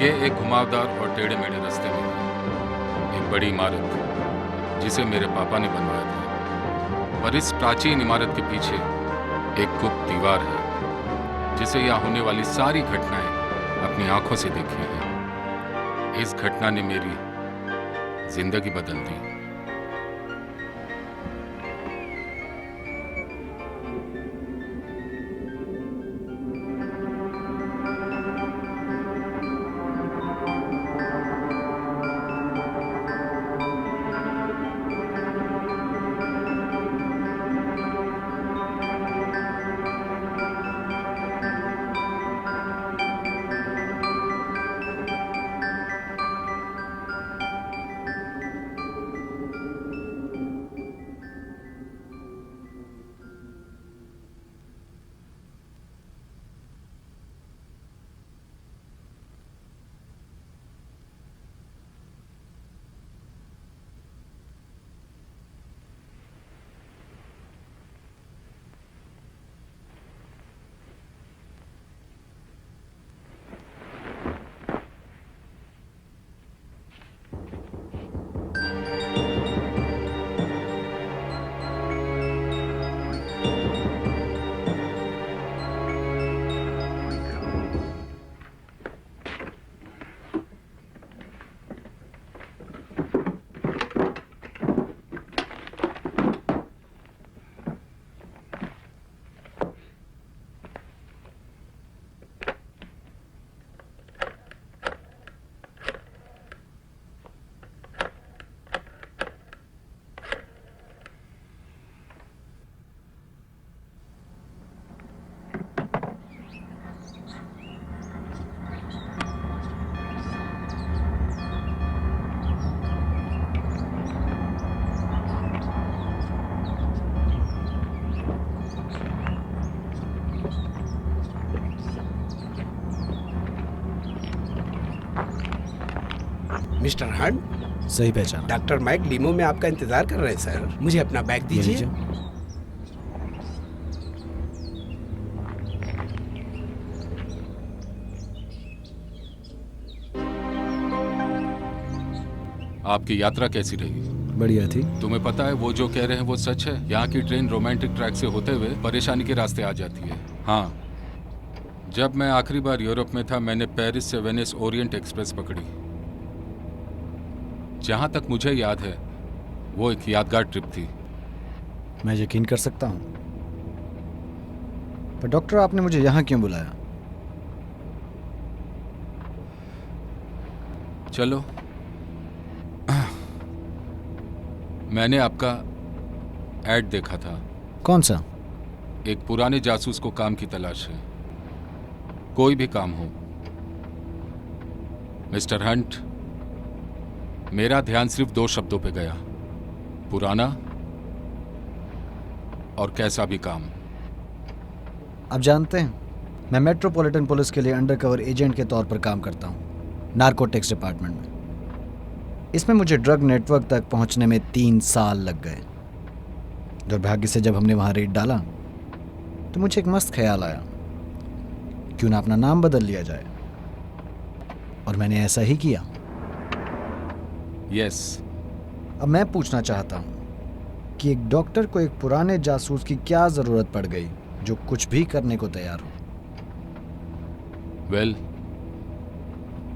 ये एक घुमावदार और टेढ़े मेढ़े रास्ते में है एक बड़ी इमारत जिसे मेरे पापा ने बनवाया था। पर इस प्राचीन इमारत के पीछे एक गुप्त दीवार है जिसे यहाँ होने वाली सारी घटनाएं अपनी आंखों से देखी है। इस घटना ने मेरी जिंदगी बदल दी। मिस्टर हंट, सही पहचान। डॉक्टर माइक लीमो में आपका इंतजार कर रहे हैं सर। मुझे अपना बैग दीजिए। आपकी यात्रा कैसी रही? बढ़िया थी। तुम्हें पता है वो जो कह रहे हैं वो सच है। यहाँ की ट्रेन रोमांटिक ट्रैक से होते हुए परेशानी के रास्ते आ जाती है। हाँ, जब मैं आखिरी बार यूरोप में था मैंने पेरिस से वेनिस ओरिएंट एक्सप्रेस पकड़ी। जहाँ तक मुझे याद है वो एक यादगार ट्रिप थी। मैं यकीन कर सकता हूँ, पर डॉक्टर आपने मुझे यहाँ क्यों बुलाया? चलो, मैंने आपका ऐड देखा था। कौन सा? एक पुराने जासूस को काम की तलाश है। कोई भी काम हो। मिस्टर हंट, मेरा ध्यान सिर्फ 2 शब्दों पे गया, पुराना और कैसा भी काम। आप जानते हैं, मैं मेट्रोपॉलिटन पुलिस के लिए अंडरकवर एजेंट के तौर पर काम करता हूँ, नार्कोटिक्स डिपार्टमेंट में। इसमें मुझे ड्रग नेटवर्क तक पहुँचने में 3 साल लग गए। दुर्भाग्य से जब हमने वहाँ रेड डाला तो मुझे एक मस्त ख्याल आया, क्यों ना अपना नाम बदल लिया जाए, और मैंने ऐसा ही किया। यस। अब मैं पूछना चाहता हूँ कि एक डॉक्टर को एक पुराने जासूस की क्या ज़रूरत पड़ गई जो कुछ भी करने को तैयार हो? वेल,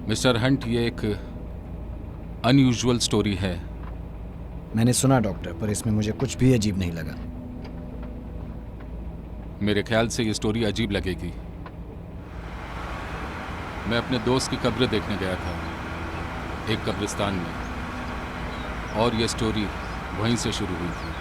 मिस्टर हंट, ये एक अनयूजुअल स्टोरी है। मैंने सुना डॉक्टर, पर इसमें मुझे कुछ भी अजीब नहीं लगा। मेरे ख्याल से ये स्टोरी अजीब लगेगी। मैं अपने दोस्त की कब्र देखने गया था एक कब्रिस्तान में, और ये स्टोरी वहीं से शुरू हुई थी।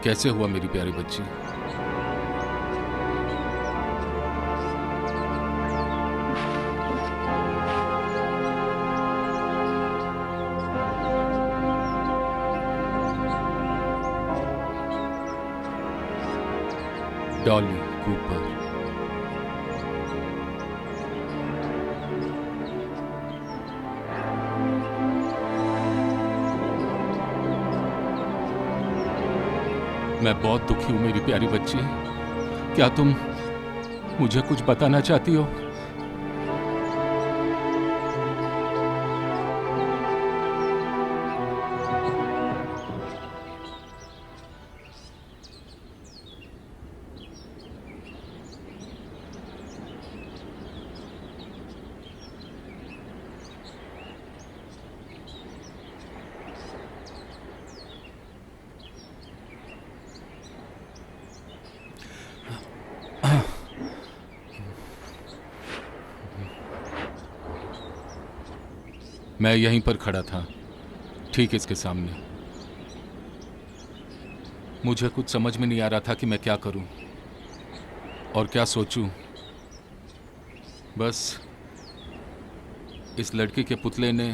कैसे हुआ मेरी प्यारी बच्ची? डॉली कूपर। मैं बहुत दुखी हूं मेरी प्यारी बच्ची। क्या तुम मुझे कुछ बताना चाहती हो? मैं यहीं पर खड़ा था, ठीक इसके सामने। मुझे कुछ समझ में नहीं आ रहा था कि मैं क्या करूं और क्या सोचूं। बस इस लड़की के पुतले ने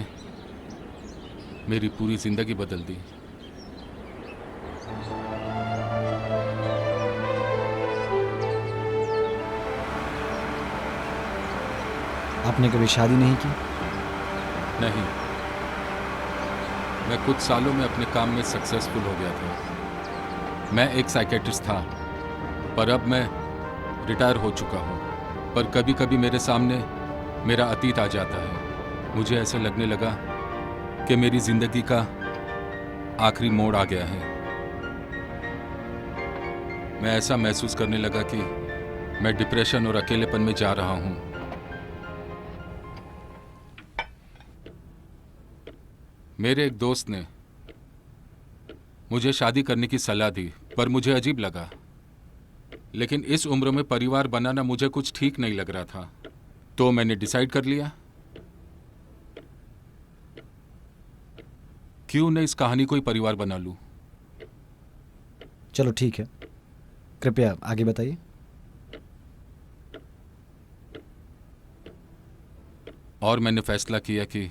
मेरी पूरी जिंदगी बदल दी। आपने कभी शादी नहीं की? नहीं, मैं कुछ सालों में अपने काम में सक्सेसफुल हो गया था। मैं एक साइकेट्रिस्ट था, पर अब मैं रिटायर हो चुका हूँ। पर कभी कभी मेरे सामने मेरा अतीत आ जाता है। मुझे ऐसे लगने लगा कि मेरी जिंदगी का आखिरी मोड़ आ गया है। मैं ऐसा महसूस करने लगा कि मैं डिप्रेशन और अकेलेपन में जा रहा हूँ। मेरे एक दोस्त ने मुझे शादी करने की सलाह दी, पर मुझे अजीब लगा। लेकिन इस उम्र में परिवार बनाना मुझे कुछ ठीक नहीं लग रहा था, तो मैंने डिसाइड कर लिया, क्यों न इस कहानी को ही परिवार बना लूं। चलो ठीक है, कृपया आगे बताइए। और मैंने फैसला किया कि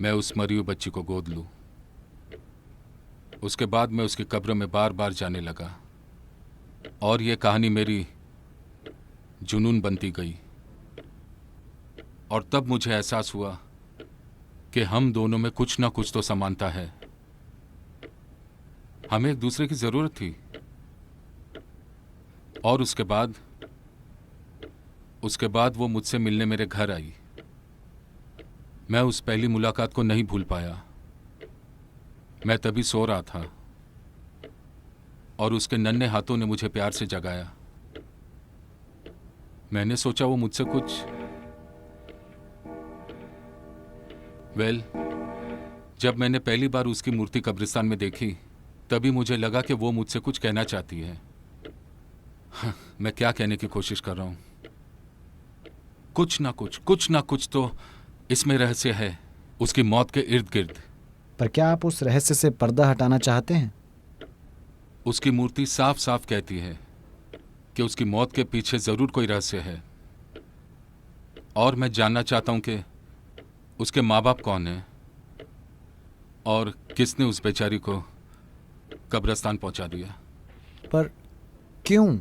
मैं उस मरी हुई बच्ची को गोद लूं। उसके बाद मैं उसकी कब्र में बार बार जाने लगा और ये कहानी मेरी जुनून बनती गई। और तब मुझे एहसास हुआ कि हम दोनों में कुछ ना कुछ तो समानता है। हमें एक दूसरे की जरूरत थी। और उसके बाद वो मुझसे मिलने मेरे घर आई। मैं उस पहली मुलाकात को नहीं भूल पाया। मैं तभी सो रहा था और उसके नन्हे हाथों ने मुझे प्यार से जगाया। मैंने सोचा वो मुझसे कुछ जब मैंने पहली बार उसकी मूर्ति कब्रिस्तान में देखी, तभी मुझे लगा कि वो मुझसे कुछ कहना चाहती है। मैं क्या कहने की कोशिश कर रहा हूं? कुछ ना कुछ तो इसमें रहस्य है, उसकी मौत के इर्द गिर्द। पर क्या आप उस रहस्य से पर्दा हटाना चाहते हैं? उसकी मूर्ति साफ साफ कहती है कि उसकी मौत के पीछे जरूर कोई रहस्य है। और मैं जानना चाहता हूं कि उसके माँ बाप कौन हैं और किसने उस बेचारी को कब्रिस्तान पहुंचा दिया। पर क्यों?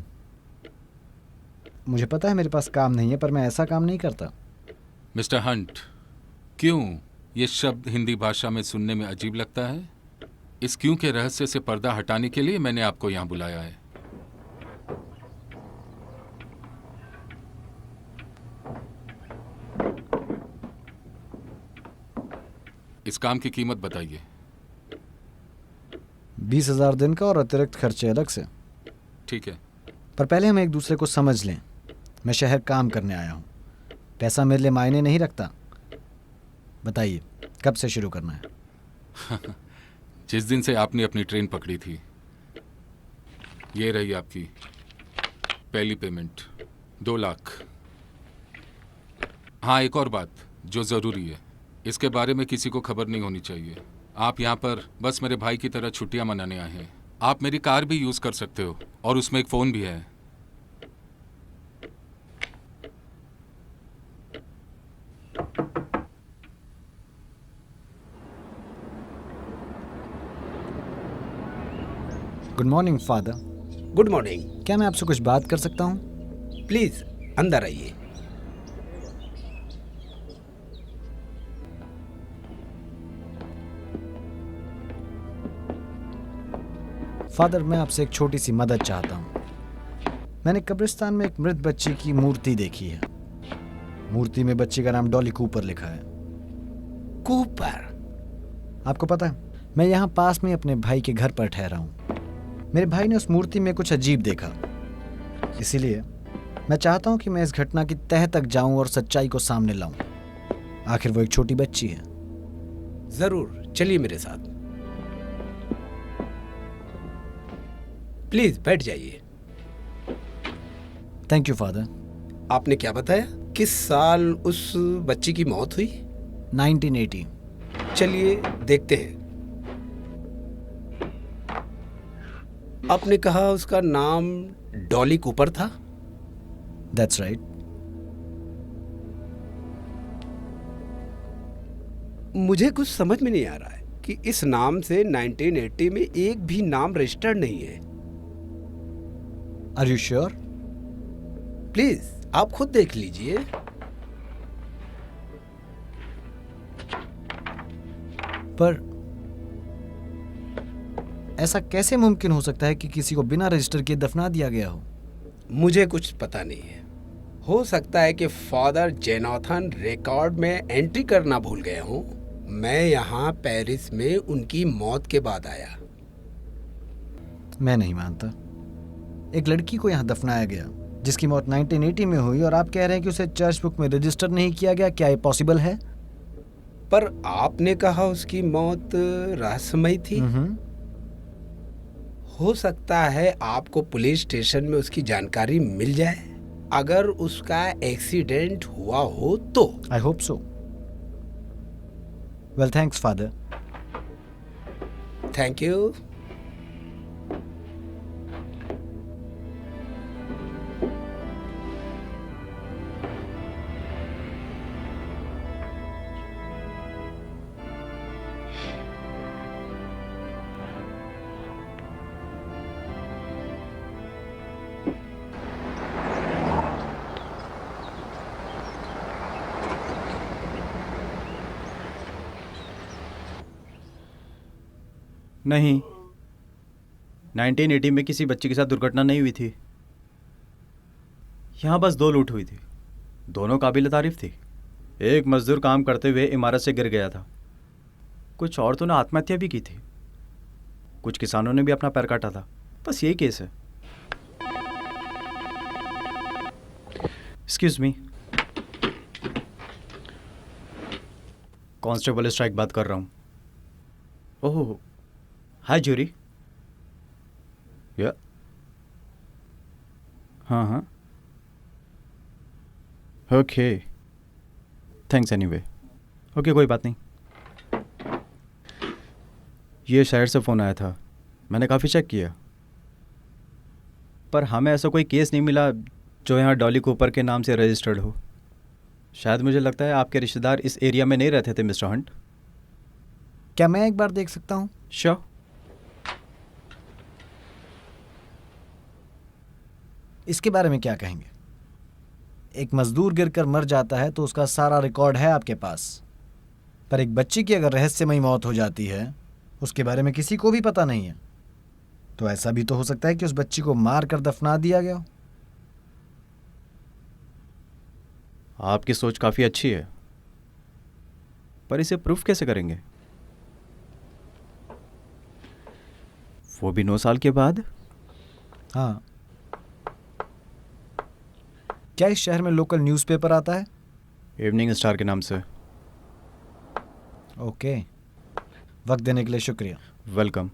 मुझे पता है मेरे पास काम नहीं है, पर मैं ऐसा काम नहीं करता। मिस्टर हंट, क्यों ये शब्द हिंदी भाषा में सुनने में अजीब लगता है? इस क्यों के रहस्य से पर्दा हटाने के लिए मैंने आपको यहां बुलाया है। इस काम की कीमत बताइए। 20,000 दिन का और अतिरिक्त खर्चे अलग से। ठीक है। पर पहले हम एक दूसरे को समझ लें। मैं शहर काम करने आया हूँ, पैसा मेरे लिए मायने नहीं रखता। बताइए कब से शुरू करना है? जिस दिन से आपने अपनी ट्रेन पकड़ी थी। ये रही आपकी पहली पेमेंट, 2 लाख। हाँ, एक और बात जो ज़रूरी है, इसके बारे में किसी को खबर नहीं होनी चाहिए। आप यहाँ पर बस मेरे भाई की तरह छुट्टियाँ मनाने आए हैं। आप मेरी कार भी यूज कर सकते हो और उसमें एक फोन भी है। Good morning father. Good morning. क्या मैं आपसे कुछ बात कर सकता हूँ? प्लीज अंदर आइए। फादर, मैं आपसे एक छोटी सी मदद चाहता हूँ। मैंने कब्रिस्तान में एक मृत बच्ची की मूर्ति देखी है। मूर्ति में बच्ची का नाम डॉली कूपर लिखा है। कूपर? आपको पता है, मैं यहाँ पास में अपने भाई के घर पर ठहरा हूँ। मेरे भाई ने उस मूर्ति में कुछ अजीब देखा, इसीलिए मैं चाहता हूँ कि मैं इस घटना की तह तक जाऊँ और सच्चाई को सामने लाऊं। आखिर वो एक छोटी बच्ची है। जरूर, चलिए मेरे साथ। प्लीज बैठ जाइए। Thank you father. आपने क्या बताया? किस साल उस बच्ची की मौत हुई? 1980। चलिए देखते हैं। आपने कहा उसका नाम डॉली कूपर था? That's right. मुझे कुछ समझ में नहीं आ रहा है कि इस नाम से 1980 में एक भी नाम रजिस्टर्ड नहीं है। Are you sure? प्लीज आप खुद देख लीजिए। पर ऐसा कैसे मुमकिन हो सकता है कि किसी को बिना रजिस्टर किए दफना दिया गया हो? मुझे कुछ पता नहीं है। हो सकता है कि फादर जेनोथन रिकॉर्ड में एंट्री करना भूल गए हों। मैं यहाँ पेरिस में उनकी मौत के बाद आया। मैं नहीं मानता। एक लड़की को यहाँ दफनाया गया जिसकी मौत 1980 में हुई, और आप कह रहे हैं कि उसे चर्च बुक में रजिस्टर नहीं किया गया। क्या ये पॉसिबल है? पर आपने कहा उसकी मौत रहस्यमयी थी। हो सकता है आपको पुलिस स्टेशन में उसकी जानकारी मिल जाए अगर उसका एक्सीडेंट हुआ हो तो। I hope so. Well, thanks father. Thank you. नहीं, 1980 में किसी बच्ची के साथ दुर्घटना नहीं हुई थी। यहाँ बस 2 लूट हुई थी। दोनों काबिल तारीफ थी। एक मजदूर काम करते हुए इमारत से गिर गया था। कुछ औरतों ने आत्महत्या भी की थी। कुछ किसानों ने भी अपना पैर काटा था। बस यही केस है। एक्सक्यूज मी, कांस्टेबल स्ट्राइक बात कर रहा हूँ। ओह, हाय जूरी। या हाँ, ओके, थैंक्स एनीवे। ओके, कोई बात नहीं। ये शहर से फ़ोन आया था, मैंने काफ़ी चेक किया, पर हमें ऐसा कोई केस नहीं मिला जो यहाँ डॉली कूपर के नाम से रजिस्टर्ड हो। शायद मुझे लगता है आपके रिश्तेदार इस एरिया में नहीं रहते थे मिस्टर हंट। क्या मैं एक बार देख सकता हूँ? श्योर। इसके बारे में क्या कहेंगे? एक मजदूर गिरकर मर जाता है तो उसका सारा रिकॉर्ड है आपके पास, पर एक बच्ची की अगर रहस्यमयी मौत हो जाती है उसके बारे में किसी को भी पता नहीं है, तो ऐसा भी तो हो सकता है कि उस बच्ची को मार कर दफना दिया गया हो। आपकी सोच काफ़ी अच्छी है, पर इसे प्रूफ कैसे करेंगे? वो भी 9 साल के बाद? हाँ। क्या इस शहर में लोकल न्यूज़पेपर आता है? इवनिंग स्टार के नाम से। ओके, वक्त देने के लिए शुक्रिया। वेलकम।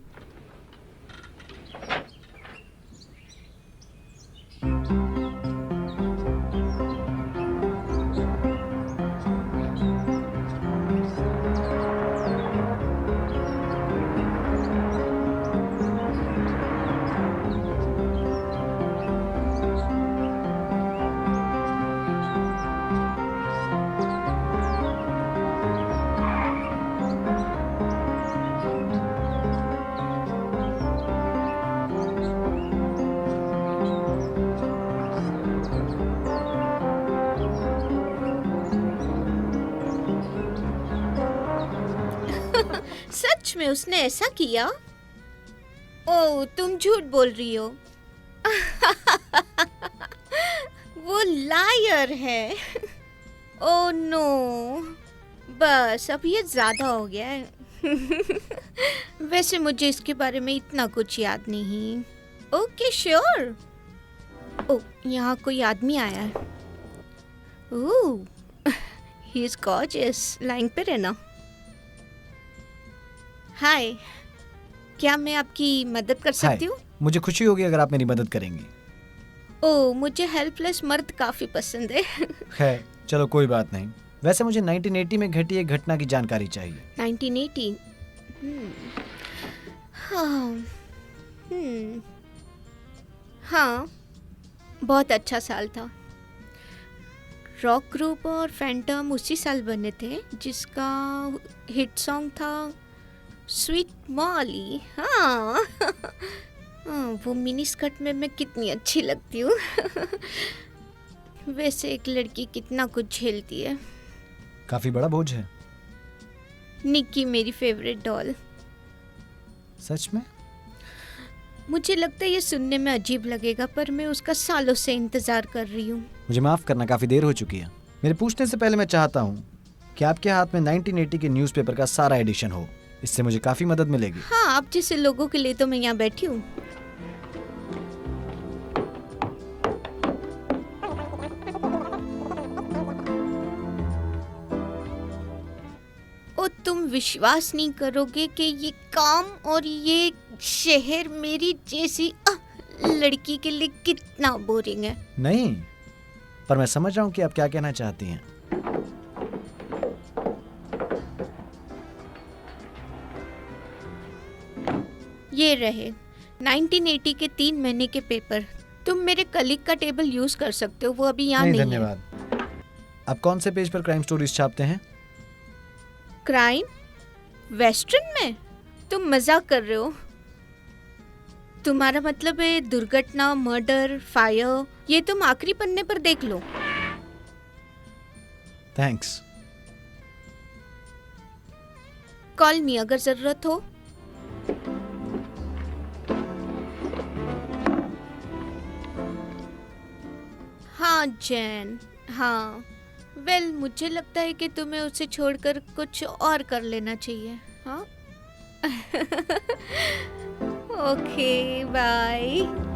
सच में उसने ऐसा किया? ओह, तुम झूठ बोल रही हो। वो लायर है। ओह नो, बस अब ये ज्यादा हो गया है। वैसे मुझे इसके बारे में इतना कुछ याद नहीं। Okay sure. ओह, यहाँ कोई आदमी आया है। ओह, ही इज गॉर्जियस। लाइन पे रहना। हाय, क्या मैं आपकी मदद कर सकती हूँ? मुझे खुशी होगी अगर आप मेरी मदद करेंगी। ओह, मुझे हेल्पलेस मर्द काफी पसंद है। खैर चलो कोई बात नहीं। वैसे मुझे 1980 में घटी एक घटना की जानकारी चाहिए। 1980। हाँ, हाँ, बहुत अच्छा साल था। रॉक ग्रुप और फैंटम उसी साल बने थे, जिसका हिट सॉन्ग था स्वीट मॉली। हाँ। वो मिनी स्कर्ट में मैं कितनी अच्छी लगती हूँ। वैसे एक लड़की कितना कुछ झेलती है। काफी बड़ा बोझ है। निक्की मेरी फेवरेट डॉल। सच में? मुझे लगता है ये सुनने में अजीब लगेगा, पर मैं उसका सालों से इंतजार कर रही हूँ। मुझे माफ करना, काफी देर हो चुकी है। मेरे पूछने से पहले मैं चाहता हूँ कि आपके हाथ में 1980 के न्यूज़पेपर का सारा एडिशन हो। इससे मुझे काफी मदद मिलेगी। हाँ, आप जैसे लोगों के लिए तो मैं यहाँ बैठी हूँ। ओ, तुम विश्वास नहीं करोगे कि ये काम और ये शहर मेरी जैसी लड़की के लिए कितना बोरिंग है। नहीं, पर मैं समझ रहा हूँ कि आप क्या कहना चाहती हैं। ये रहे 1980 के 3 महीने के पेपर। तुम मेरे कलीग का टेबल यूज कर सकते हो, वो अभी यहाँ नहीं है। धन्यवाद। आप कौन से पेज पर क्राइम स्टोरीज छापते हैं? क्राइम? वेस्टर्न में? तुम मजाक कर रहे हो? तुम्हारा मतलब है दुर्घटना, मर्डर, फायर? ये तुम आखिरी पन्ने पर देख लो। थैंक्स। कॉल मी अगर जरूरत हो। हाँ जैन, हाँ। वेल, मुझे लगता है कि तुम्हें उसे छोड़कर कुछ और कर लेना चाहिए। हाँ। Okay, bye.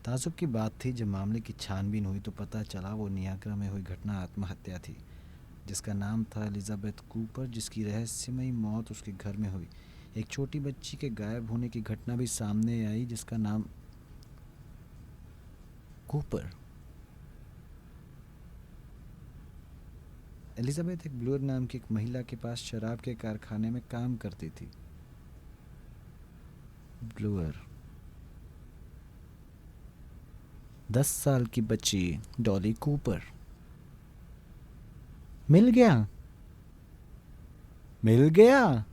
ताजुब की बात थी, जब मामले की छानबीन हुई तो पता चला वो नियाग्रा में हुई घटना आत्महत्या थी, जिसका नाम था एलिजाबेथ कूपर, जिसकी रहस्यमयी मौत उसके घर में हुई। एक छोटी बच्ची के गायब होने की घटना भी सामने आई, जिसका नाम कूपर। एलिजाबेथ एक ब्लूअर नाम की एक महिला के पास शराब के कारखाने में काम करती थी। ब्लूअर। 10 साल की बच्ची डॉली कूपर। मिल गया, मिल गया।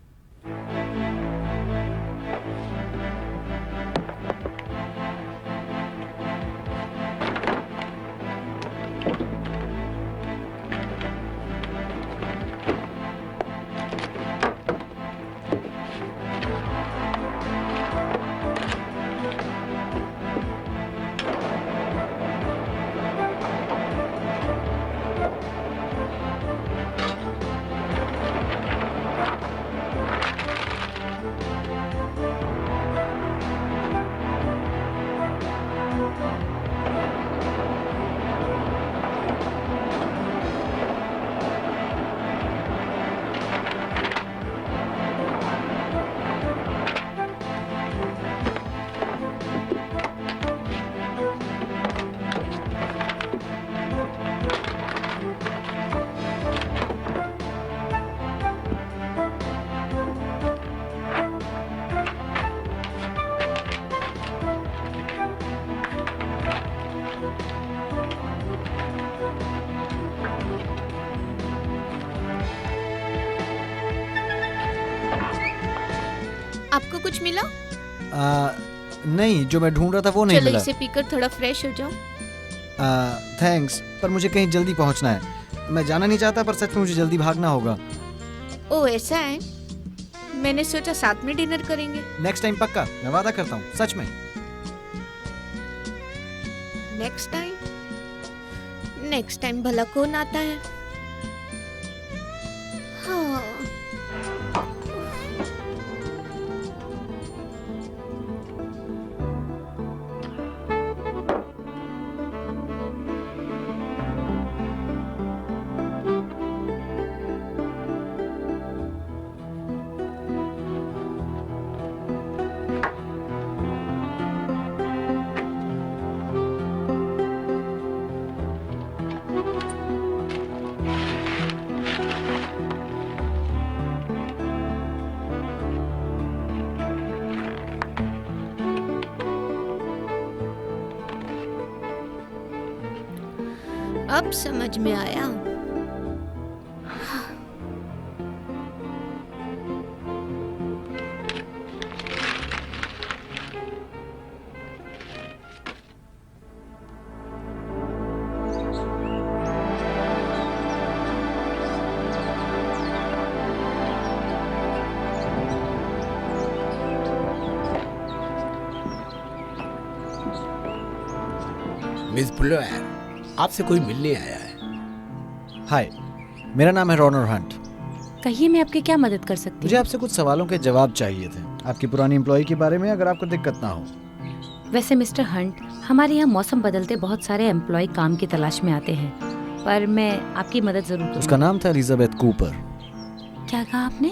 आपको कुछ मिला? नहीं, जो मैं ढूंढ रहा था वो नहीं चलो मिला। इसे पीकर थोड़ा फ्रेश हो जाओ। थैंक्स, पर मुझे कहीं जल्दी पहुंचना है। मैं जाना नहीं चाहता, पर सच में मुझे जल्दी भागना होगा। ओ ऐसा है, मैंने सोचा साथ में डिनर करेंगे। नेक्स्ट टाइम पक्का, मैं वादा करता हूँ, सच में। नेक्स्ट टाइम भला कौन आता है? हाँ। अब समझ में आया। मिस ब्लूअर, आपसे कोई मिलने आया है। हाय, मेरा नाम है रॉनर हंट। कहिए, मैं आपकी क्या मदद कर सकती मुझे हूँ? आपसे कुछ सवालों के जवाब चाहिए थे, आपकी पुरानी एम्प्लॉय के बारे में, अगर आपको दिक्कत ना हो। वैसे मिस्टर हंट, हमारे यहाँ मौसम बदलते बहुत सारे एम्प्लॉय काम की तलाश में आते हैं, पर मैं आपकी मदद जरूर उसका करूँगी। नाम था एलिजाबेथ कूपर। क्या कहा आपने?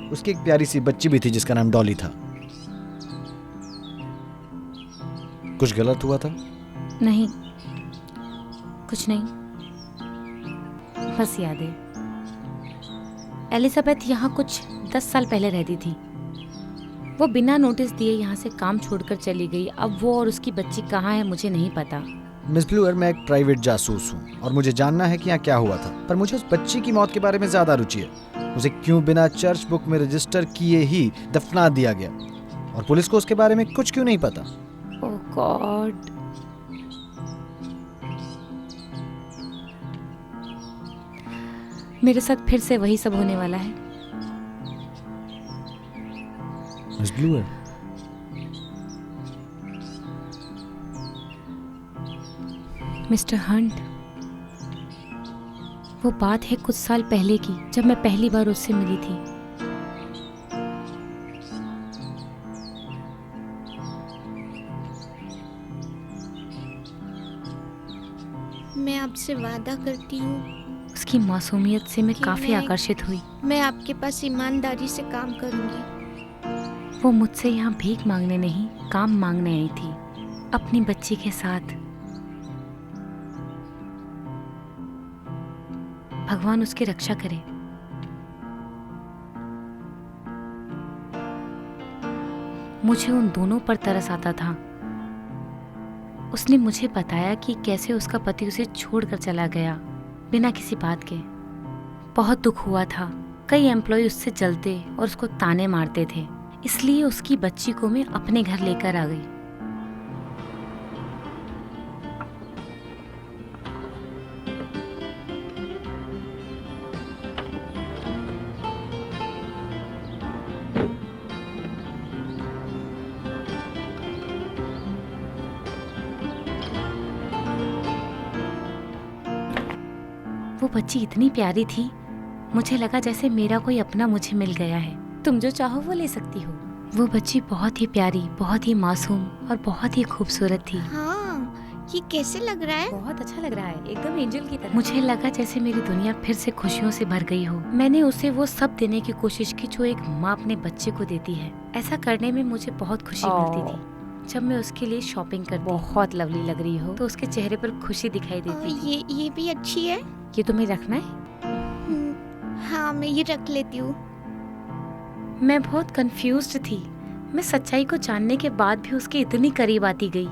उसकी एक प्यारी सी बच्ची भी थी जिसका नाम डॉली था। कुछ गलत हुआ था? नहीं, कुछ नहीं, बस याद है। एलिजाबेथ यहाँ कुछ 10 साल पहले रहती थी। वो बिना नोटिस दिए यहाँ से काम छोड़कर चली गई। अब वो और उसकी बच्ची कहाँ है मुझे नहीं पता। मिस ब्लूअर, मैं एक प्राइवेट जासूस हूँ और मुझे जानना है कि यहाँ क्या हुआ था, पर मुझे उस बच्ची की मौत के बारे में ज्यादा रुचि है। उसे क्यों बिना चर्च बुक में रजिस्टर किए ही दफना दिया गया, और पुलिस को उसके बारे में कुछ क्यों नहीं पता? ओह गॉड। मेरे साथ फिर से वही सब होने वाला है। मिस ब्लूअर, मिस्टर हंट, वो बात है कुछ साल पहले की, जब मैं पहली बार उससे मिली थी। मैं आपसे वादा करती हूँ उसकी मासूमियत से मैं कि काफी मैं- आकर्षित हुई। मैं आपके पास ईमानदारी से काम करूँगी। वो मुझसे यहाँ भीख मांगने नहीं, काम मांगने आई थी, अपनी बच्ची के साथ। भगवान उसकी रक्षा करे। मुझे उन दोनों पर तरस आता था। उसने मुझे बताया कि कैसे उसका पति उसे छोड़कर चला गया बिना किसी बात के। बहुत दुख हुआ था। कई एम्प्लॉय उससे जलते और उसको ताने मारते थे, इसलिए उसकी बच्ची को मैं अपने घर लेकर आ गई। वो बच्ची इतनी प्यारी थी, मुझे लगा जैसे मेरा कोई अपना मुझे मिल गया है। तुम जो चाहो वो ले सकती हो। वो बच्ची बहुत ही प्यारी, बहुत ही मासूम और बहुत ही खूबसूरत थी। हाँ, ये कैसे लग रहा है? बहुत अच्छा लग रहा है, एकदम एंजल की तरह। मुझे लगा जैसे मेरी दुनिया फिर से खुशियों से भर गई हो। मैंने उसे वो सब देने की कोशिश की जो एक माँ अपने बच्चे को देती है। ऐसा करने में मुझे बहुत खुशी मिलती थी। जब मैं उसके लिए शॉपिंग करती, बहुत लवली लग रही हो तो उसके चेहरे पर खुशी दिखाई देती। ये भी अच्छी है। ये तुम्हें रखना है? हाँ, मैं ये रख लेती हूँ। मैं बहुत कंफ्यूज्ड थी। मैं सच्चाई को जानने के बाद भी उसके इतनी करीब आती गई।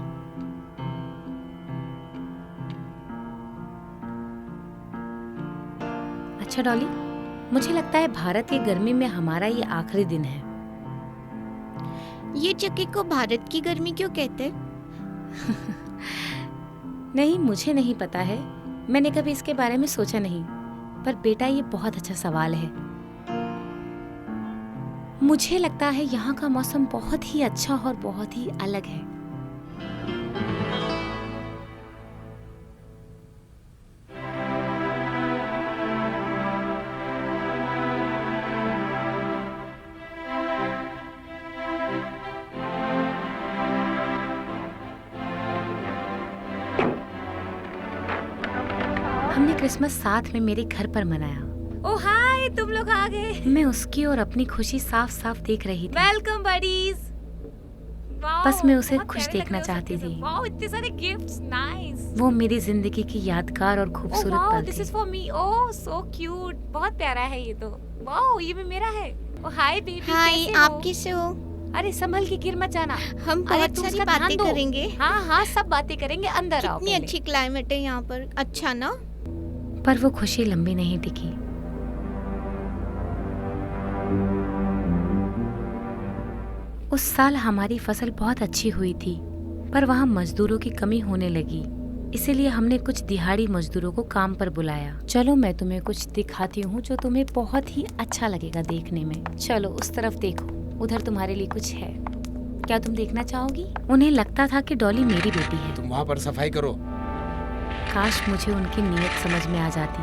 अच्छा डॉली, मुझे लगता है भारत की गर्मी में हमारा ये आखिरी दिन है। ये जगह को भारत की गर्मी क्यों कहते? नहीं, मुझे नहीं पता है, मैंने कभी इसके बारे में सोचा नहीं। पर बेटा, ये बहुत अच्छा सवाल है। मुझे लगता है यहाँ का मौसम बहुत ही अच्छा और बहुत ही अलग है। हमने क्रिसमस साथ में मेरे घर पर मनाया। ओह हाय, तुम लोग आ गए। मैं उसकी और अपनी खुशी साफ साफ देख रही थी। Welcome buddies. बस मैं उसे खुश देखना चाहती थी। वाओ, इतने सारे गिफ्ट्स, नाइस। वो मेरी जिंदगी की यादगार और खूबसूरत पल दिस थे। Is for me. Oh so cute, बहुत प्यारा है ये तो। वाओ, ये भी मेरा है। ओह हाय बेबी, हाय, कैसे आप हो? कैसे हो? अरे संभल के गिर मत जाना। हम अरे बहुत तुम सारी इसका ध्यान बातें दो। करेंगे। हाँ हाँ, सब बातें करेंगे, अंदर आओ कितनी पहले। अच्छी क्लाइमेट है यहाँ पर, अच्छा ना? पर वो खुशी लंबी नहीं टिकी। उस साल हमारी फसल बहुत अच्छी हुई थी, पर वहाँ मजदूरों की कमी होने लगी। इसीलिए हमने कुछ दिहाड़ी मजदूरों को काम पर बुलाया। चलो मैं तुम्हें कुछ दिखाती हूँ जो तुम्हें बहुत ही अच्छा लगेगा देखने में। चलो उस तरफ देखो, उधर तुम्हारे लिए कुछ है। क्या तुम देखना चाहोगी? उन्हें लगता था कि डॉली मेरी बेटी है। तुम वहाँ पर सफाई करो। काश मुझे उनकी नीयत समझ में आ जाती।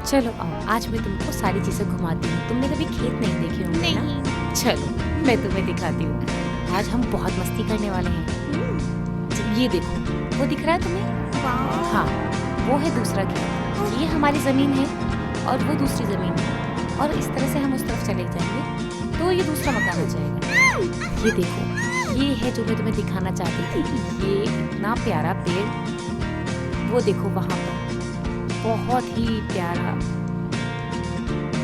चलो आओ, आज मैं तुमको सारी चीजें घुमाती हूँ। तुमने कभी खेत नहीं देखे होंगे ना? नहीं। चलो मैं तुम्हें दिखाती हूँ। आज हम बहुत मस्ती करने वाले हैं। ये देखो, वो दिख रहा है तुम्हें? वाह। हाँ, वो है दूसरा खेत। ये हमारी जमीन है और वो दूसरी जमीन है। और इस तरह से हम उस तरफ चले जाएंगे तो ये दूसरा मकान हो जाएगा। ये देखो, ये है जो मैं तुम्हें दिखाना चाहती थी। ये इतना प्यारा पेड़, वो देखो वहां पर, बहुत ही प्यारा।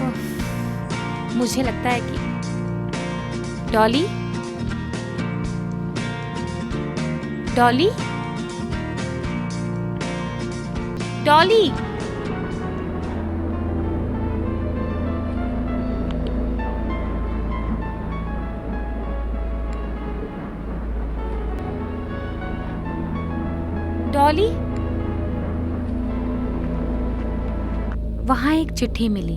उफ, मुझे लगता है कि डॉली, डॉली, डॉली, डॉली। वहां एक चिट्ठी मिली।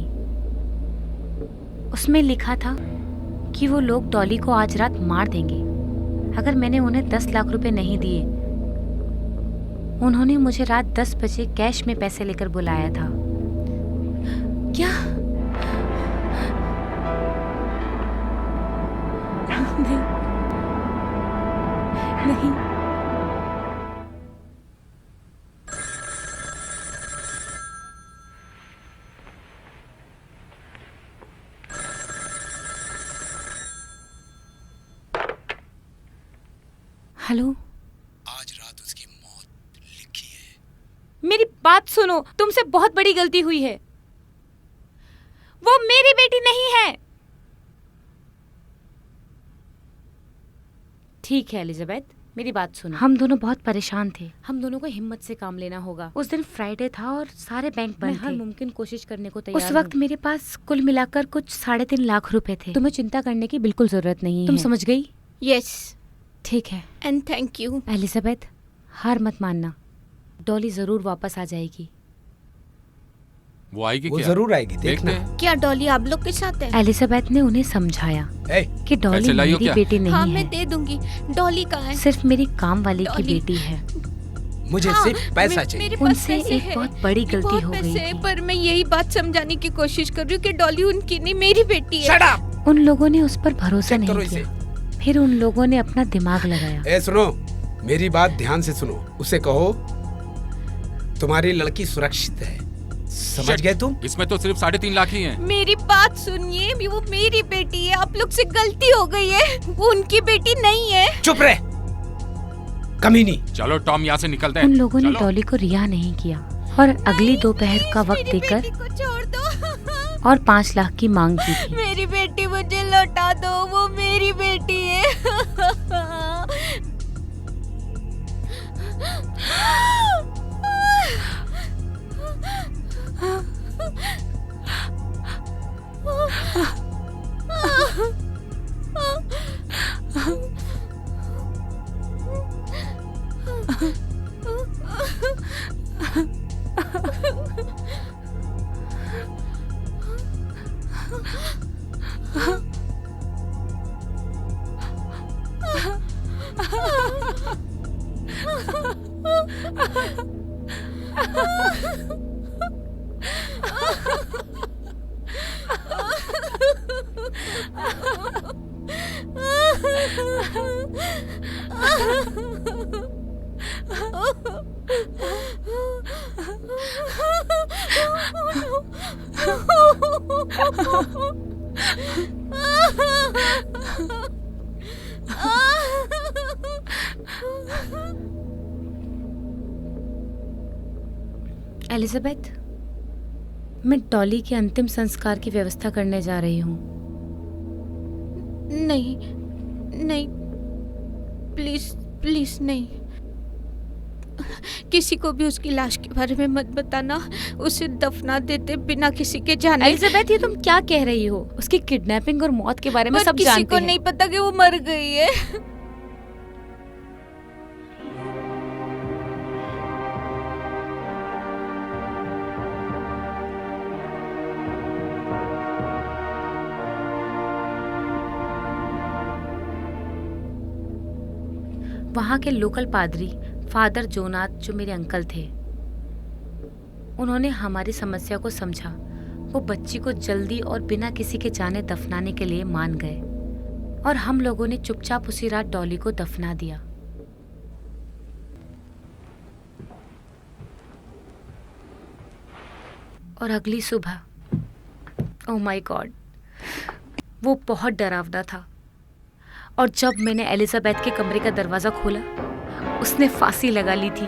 उसमें लिखा था कि वो लोग डॉली को आज रात मार देंगे अगर मैंने उन्हें 10 लाख रुपए नहीं दिए। उन्होंने मुझे रात 10 बजे कैश में पैसे लेकर बुलाया था। क्या? नहीं, नहीं। हेलो, आज रात उसकी मौत लिखी है। मेरी बात सुनो, तुमसे बहुत बड़ी गलती हुई है। वो मेरी बेटी नहीं है। ठीक है एलिजाबेथ, मेरी बात सुनो। हम दोनों बहुत परेशान थे। हम दोनों को हिम्मत से काम लेना होगा। उस दिन फ्राइडे था और सारे बैंक बंद थे। हर मुमकिन कोशिश करने को तैयार। उस वक्त मेरे पास कुल मिलाकर कुछ 3.5 लाख रुपए थे। तुम्हें चिंता करने की बिल्कुल जरूरत नहीं है। तुम समझ गई? यस, ठीक है। And thank you. एलिजाबेथ, हार मत मानना। डॉली जरूर वापस आ जाएगी। वो आएगी वो क्या? जरूर आएगी, देखते देखना। हैं। क्या डॉली आप लोग के साथ है? एलिजाबेथ ने उन्हें समझाया ए, कि डॉली पैसे लाइयो मेरी क्या? बेटी नहीं हाँ, है, मैं दे दूंगी। डॉली कहाँ है? सिर्फ मेरी काम वाली की डॉली। बेटी है। मुझे हाँ, सिर्फ पैसा मेरे चाहिए। पास उनसे पैसे एक है। बहुत बड़ी गलती बहुत हो गई पैसे है, थी। पर मैं यही बात समझाने की कोशिश कर रही हूँ कि डॉली उनकी नहीं, मेरी बेटी है। Shut up! उन लोगों ने उस पर भरोसा चेक करो नहीं इसे। किया। फिर उन लोगों ने अपना दिमाग लगाया। ए सुनो, मेरी बात ध्यान से सुनो। उसे कहो तुम्हारी लड़की सुरक्षित है। समझ Shit! गए तुम? इसमें तो सिर्फ 3.5 लाख ही हैं। मेरी बात सुनिए, वो मेरी बेटी है। आप लोग से गलती हो गई है, वो उनकी बेटी नहीं है। चुप रहे कमीनी। चलो टॉम, यहाँ से निकलते हैं। उन लोगों ने चलो। डॉली को रिहा नहीं किया और अगली दोपहर का वक्त मेरी देकर बेटी को छोड़ दो। और 5 लाख की मांग की थी। मेरी बेटी मुझे लौटा दो, वो मेरी बेटी है। एलिजाबेथ, मैं डॉली के अंतिम संस्कार की व्यवस्था करने जा रही हूँ। नहीं नहीं, प्लीज प्लीज नहीं। किसी को भी उसकी लाश के बारे में मत बताना। उसे दफना देते बिना किसी के जाने। एलिजाबेथ, ये तुम क्या कह रही हो? उसकी किडनैपिंग और मौत के बारे में पर सब किसी जानते को हैं। नहीं पता कि वो मर गई है। वहाँ के लोकल पादरी फादर जोनाथ, जो मेरे अंकल थे, उन्होंने हमारी समस्या को समझा। वो बच्ची को जल्दी और बिना किसी के जाने दफनाने के लिए मान गए और हम लोगों ने चुपचाप उसी रात डॉली को दफना दिया। और अगली सुबह, ओह माय गॉड, वो बहुत डरावना था। और जब मैंने एलिजाबेथ के कमरे का दरवाजा खोला, उसने फांसी लगा ली थी।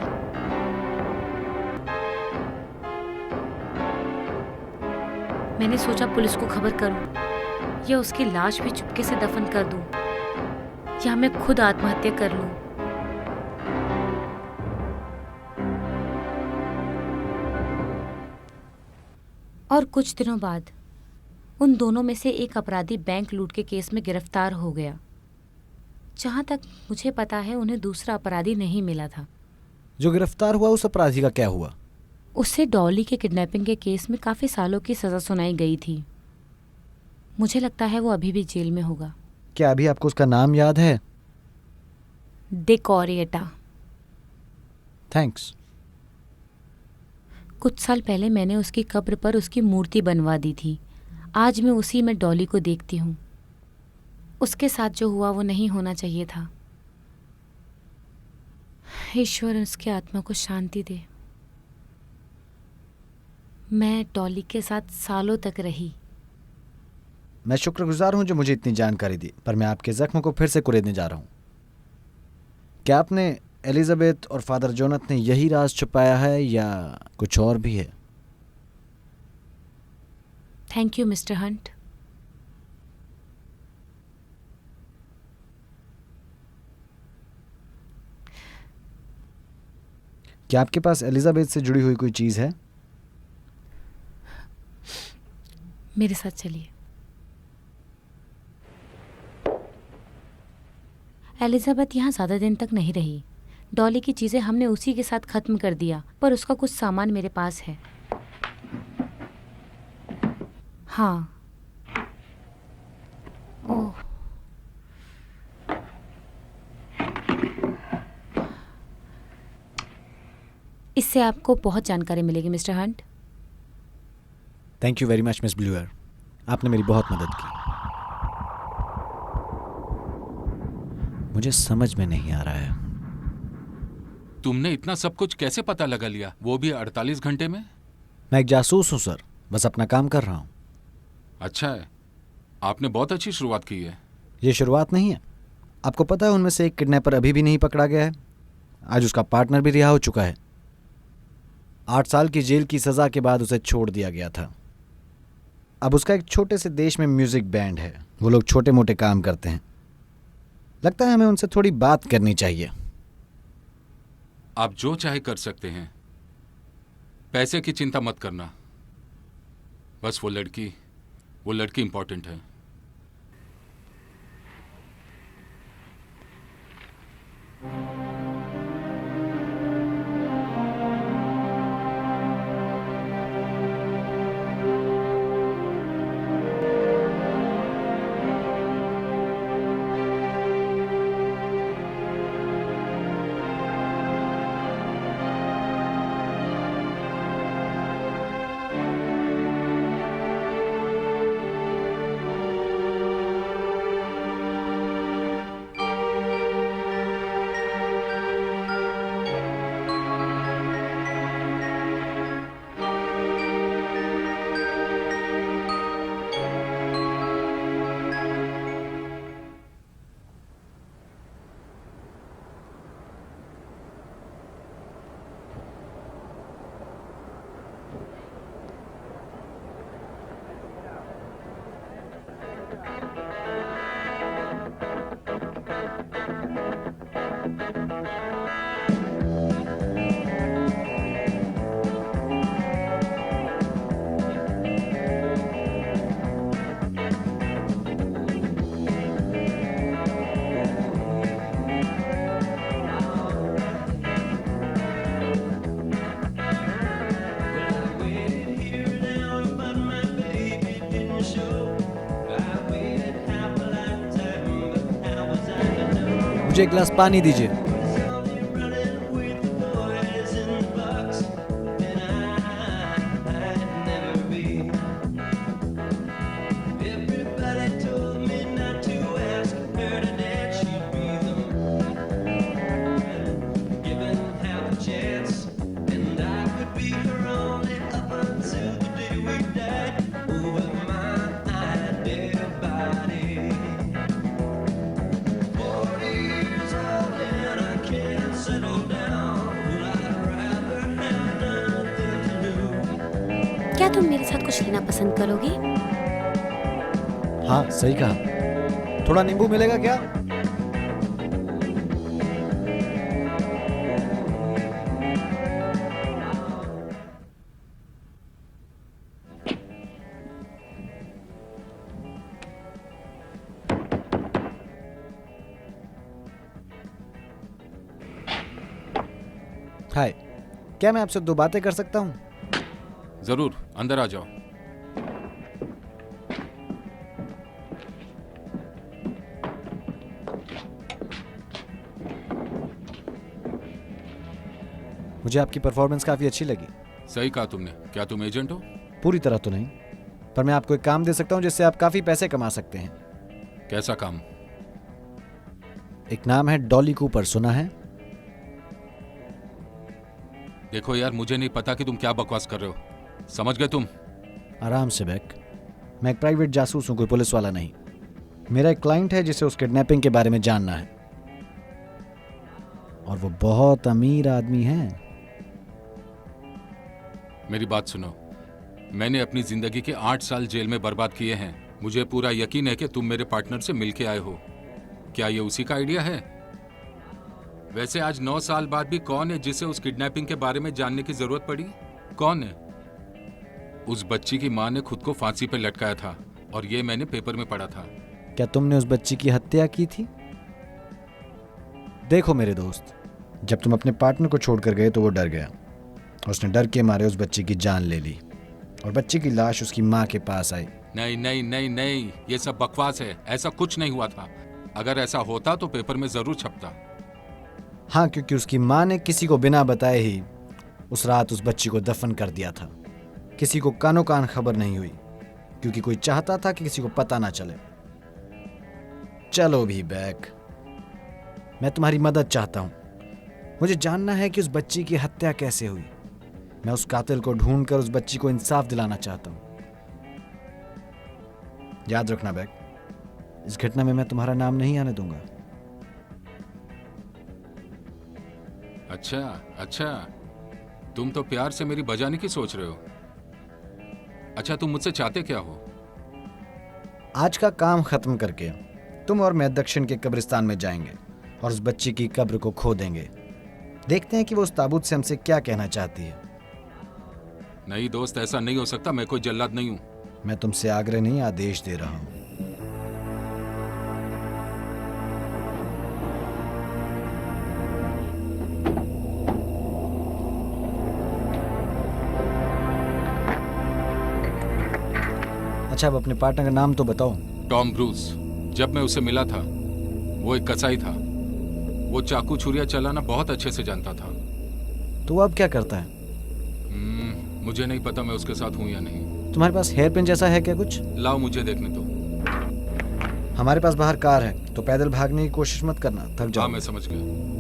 मैंने सोचा पुलिस को खबर करूं या उसकी लाश भी चुपके से दफन कर दूं या मैं खुद आत्महत्या कर लूं। और कुछ दिनों बाद उन दोनों में से एक अपराधी बैंक लूट के केस में गिरफ्तार हो गया। जहाँ तक मुझे पता है, उन्हें दूसरा अपराधी नहीं मिला था। जो गिरफ्तार हुआ उस अपराधी का क्या हुआ? उससे डॉली के किडनैपिंग के केस में काफ़ी सालों की सज़ा सुनाई गई थी। मुझे लगता है वो अभी भी जेल में होगा। क्या अभी आपको उसका नाम याद है? डिक ओरिएटा। थैंक्स। कुछ साल पहले मैंने उसकी कब्र पर उसकी मूर्ति बनवा दी थी। आज मैं उसी में डॉली को देखती हूँ। उसके साथ जो हुआ वो नहीं होना चाहिए था। ईश्वर उसकी आत्मा को शांति दे। मैं डॉली के साथ सालों तक रही। मैं शुक्रगुजार हूं जो मुझे इतनी जानकारी दी, पर मैं आपके जख्म को फिर से कुरेदने जा रहा हूं। क्या आपने एलिजाबेथ और फादर जोनाथ ने यही राज छुपाया है या कुछ और भी है? Thank you mister Hunt. क्या आपके पास एलिजाबेथ से जुड़ी हुई कोई चीज़ है? मेरे साथ चलिए। एलिजाबेथ यहाँ ज़्यादा दिन तक नहीं रही। डॉली की चीज़ें हमने उसी के साथ ख़त्म कर दिया, पर उसका कुछ सामान मेरे पास है। हाँ। ओह, इससे आपको बहुत जानकारी मिलेगी mister Hunt. Thank you very much miss bluer, आपने मेरी बहुत मदद की। मुझे समझ में नहीं आ रहा है तुमने इतना सब कुछ कैसे पता लगा लिया, वो भी 48 घंटे में? मैं एक जासूस हूँ सर, बस अपना काम कर रहा हूँ। अच्छा है, आपने बहुत अच्छी शुरुआत की है। ये शुरुआत नहीं है। आपको पता है उनमें से एक किडनैपर अभी भी नहीं पकड़ा गया है। आज उसका पार्टनर भी रिहा हो चुका है। 8 साल की जेल की सज़ा के बाद उसे छोड़ दिया गया था। अब उसका एक छोटे से देश में म्यूज़िक बैंड है। वो लोग छोटे मोटे काम करते हैं। लगता है हमें उनसे थोड़ी बात करनी चाहिए। आप जो चाहे कर सकते हैं, पैसे की चिंता मत करना। बस वो लड़की इंपॉर्टेंट है। मुझे एक गिलास पानी दीजिए। क्या तुम मेरे साथ कुछ लेना पसंद करोगे? हाँ सही कहा। थोड़ा नींबू मिलेगा क्या? हाय, क्या मैं आपसे 2 बातें कर सकता हूँ? जरूर, अंदर आ जाओ। मुझे आपकी परफॉर्मेंस काफ़ी अच्छी लगी। सही कहा तुमने। क्या तुम एजेंट हो? पूरी तरह तो नहीं, पर मैं आपको एक काम दे सकता हूँ जिससे आप काफ़ी पैसे कमा सकते हैं। कैसा काम? एक नाम है डॉली कूपर, सुना है? देखो यार, मुझे नहीं पता कि तुम क्या बकवास कर रहे हो। समझ गए तुम? आराम से बैक। मैं एक प्राइवेट जासूस हूँ, कोई पुलिस वाला नहीं। मेरा एक क्लाइंट है जिसे उस किडनैपिंग के बारे में जानना है, और वो बहुत अमीर आदमी है। मेरी बात सुनो, मैंने अपनी जिंदगी के 8 साल जेल में बर्बाद किए हैं। मुझे पूरा यकीन है कि तुम मेरे पार्टनर से मिलके आए हो। क्या ये उसी का आइडिया है? वैसे आज 9 साल बाद भी कौन है जिसे उस किडनैपिंग के बारे में जानने की जरूरत पड़ी? कौन है? उस बच्ची की मां ने खुद को फांसी पर लटकाया था, और ये मैंने पेपर में पढ़ा था। क्या तुमने उस बच्ची की हत्या की थी? देखो मेरे दोस्त, जब तुम अपने पार्टनर को छोड़कर गए तो वो डर गया। उसने डर के मारे उस बच्ची की जान ले ली, और बच्ची की लाश उसकी माँ के पास आई। नहीं नहीं नहीं नहीं, ये सब बकवास है। ऐसा कुछ नहीं हुआ था। अगर ऐसा होता तो पेपर में जरूर छपता। हाँ, क्योंकि उसकी माँ ने किसी को बिना बताए ही उस रात उस बच्ची को दफन कर दिया था। किसी को कानो कान खबर नहीं हुई, क्योंकि कोई चाहता था कि किसी को पता ना चले। चलो भी बैक, मैं तुम्हारी मदद चाहता हूँ। मुझे जानना है कि उस बच्ची की हत्या कैसे हुई। मैं उस कातिल को ढूंढकर उस बच्ची को इंसाफ दिलाना चाहता हूं। याद रखना बैग, इस घटना में मैं तुम्हारा नाम नहीं आने दूंगा। अच्छा अच्छा, तुम तो प्यार से मेरी बजाने की सोच रहे हो। अच्छा, तुम मुझसे चाहते क्या हो? आज का काम खत्म करके तुम और मैं दक्षिण के कब्रिस्तान में जाएंगे और उस बच्ची की कब्र को खो देंगे। देखते हैं कि वो उस ताबूत से हमसे क्या कहना चाहती है। नहीं दोस्त, ऐसा नहीं हो सकता। मैं कोई जल्लाद नहीं हूं। मैं तुमसे आग्रह नहीं, आदेश दे रहा हूं। अच्छा, अब अपने पार्टनर का नाम तो बताओ। Tom Bruce. जब मैं उसे मिला था, वो एक कसाई था। वो चाकू छुरिया चलाना बहुत अच्छे से जानता था। तो वो अब क्या करता है? मुझे नहीं पता मैं उसके साथ हूं या नहीं। तुम्हारे पास हेयर पिन जैसा है क्या कुछ? लाओ, मुझे देखने दो। हमारे पास बाहर कार है, तो पैदल भागने की कोशिश मत करना, थक जाओ। हाँ, मैं समझ गया।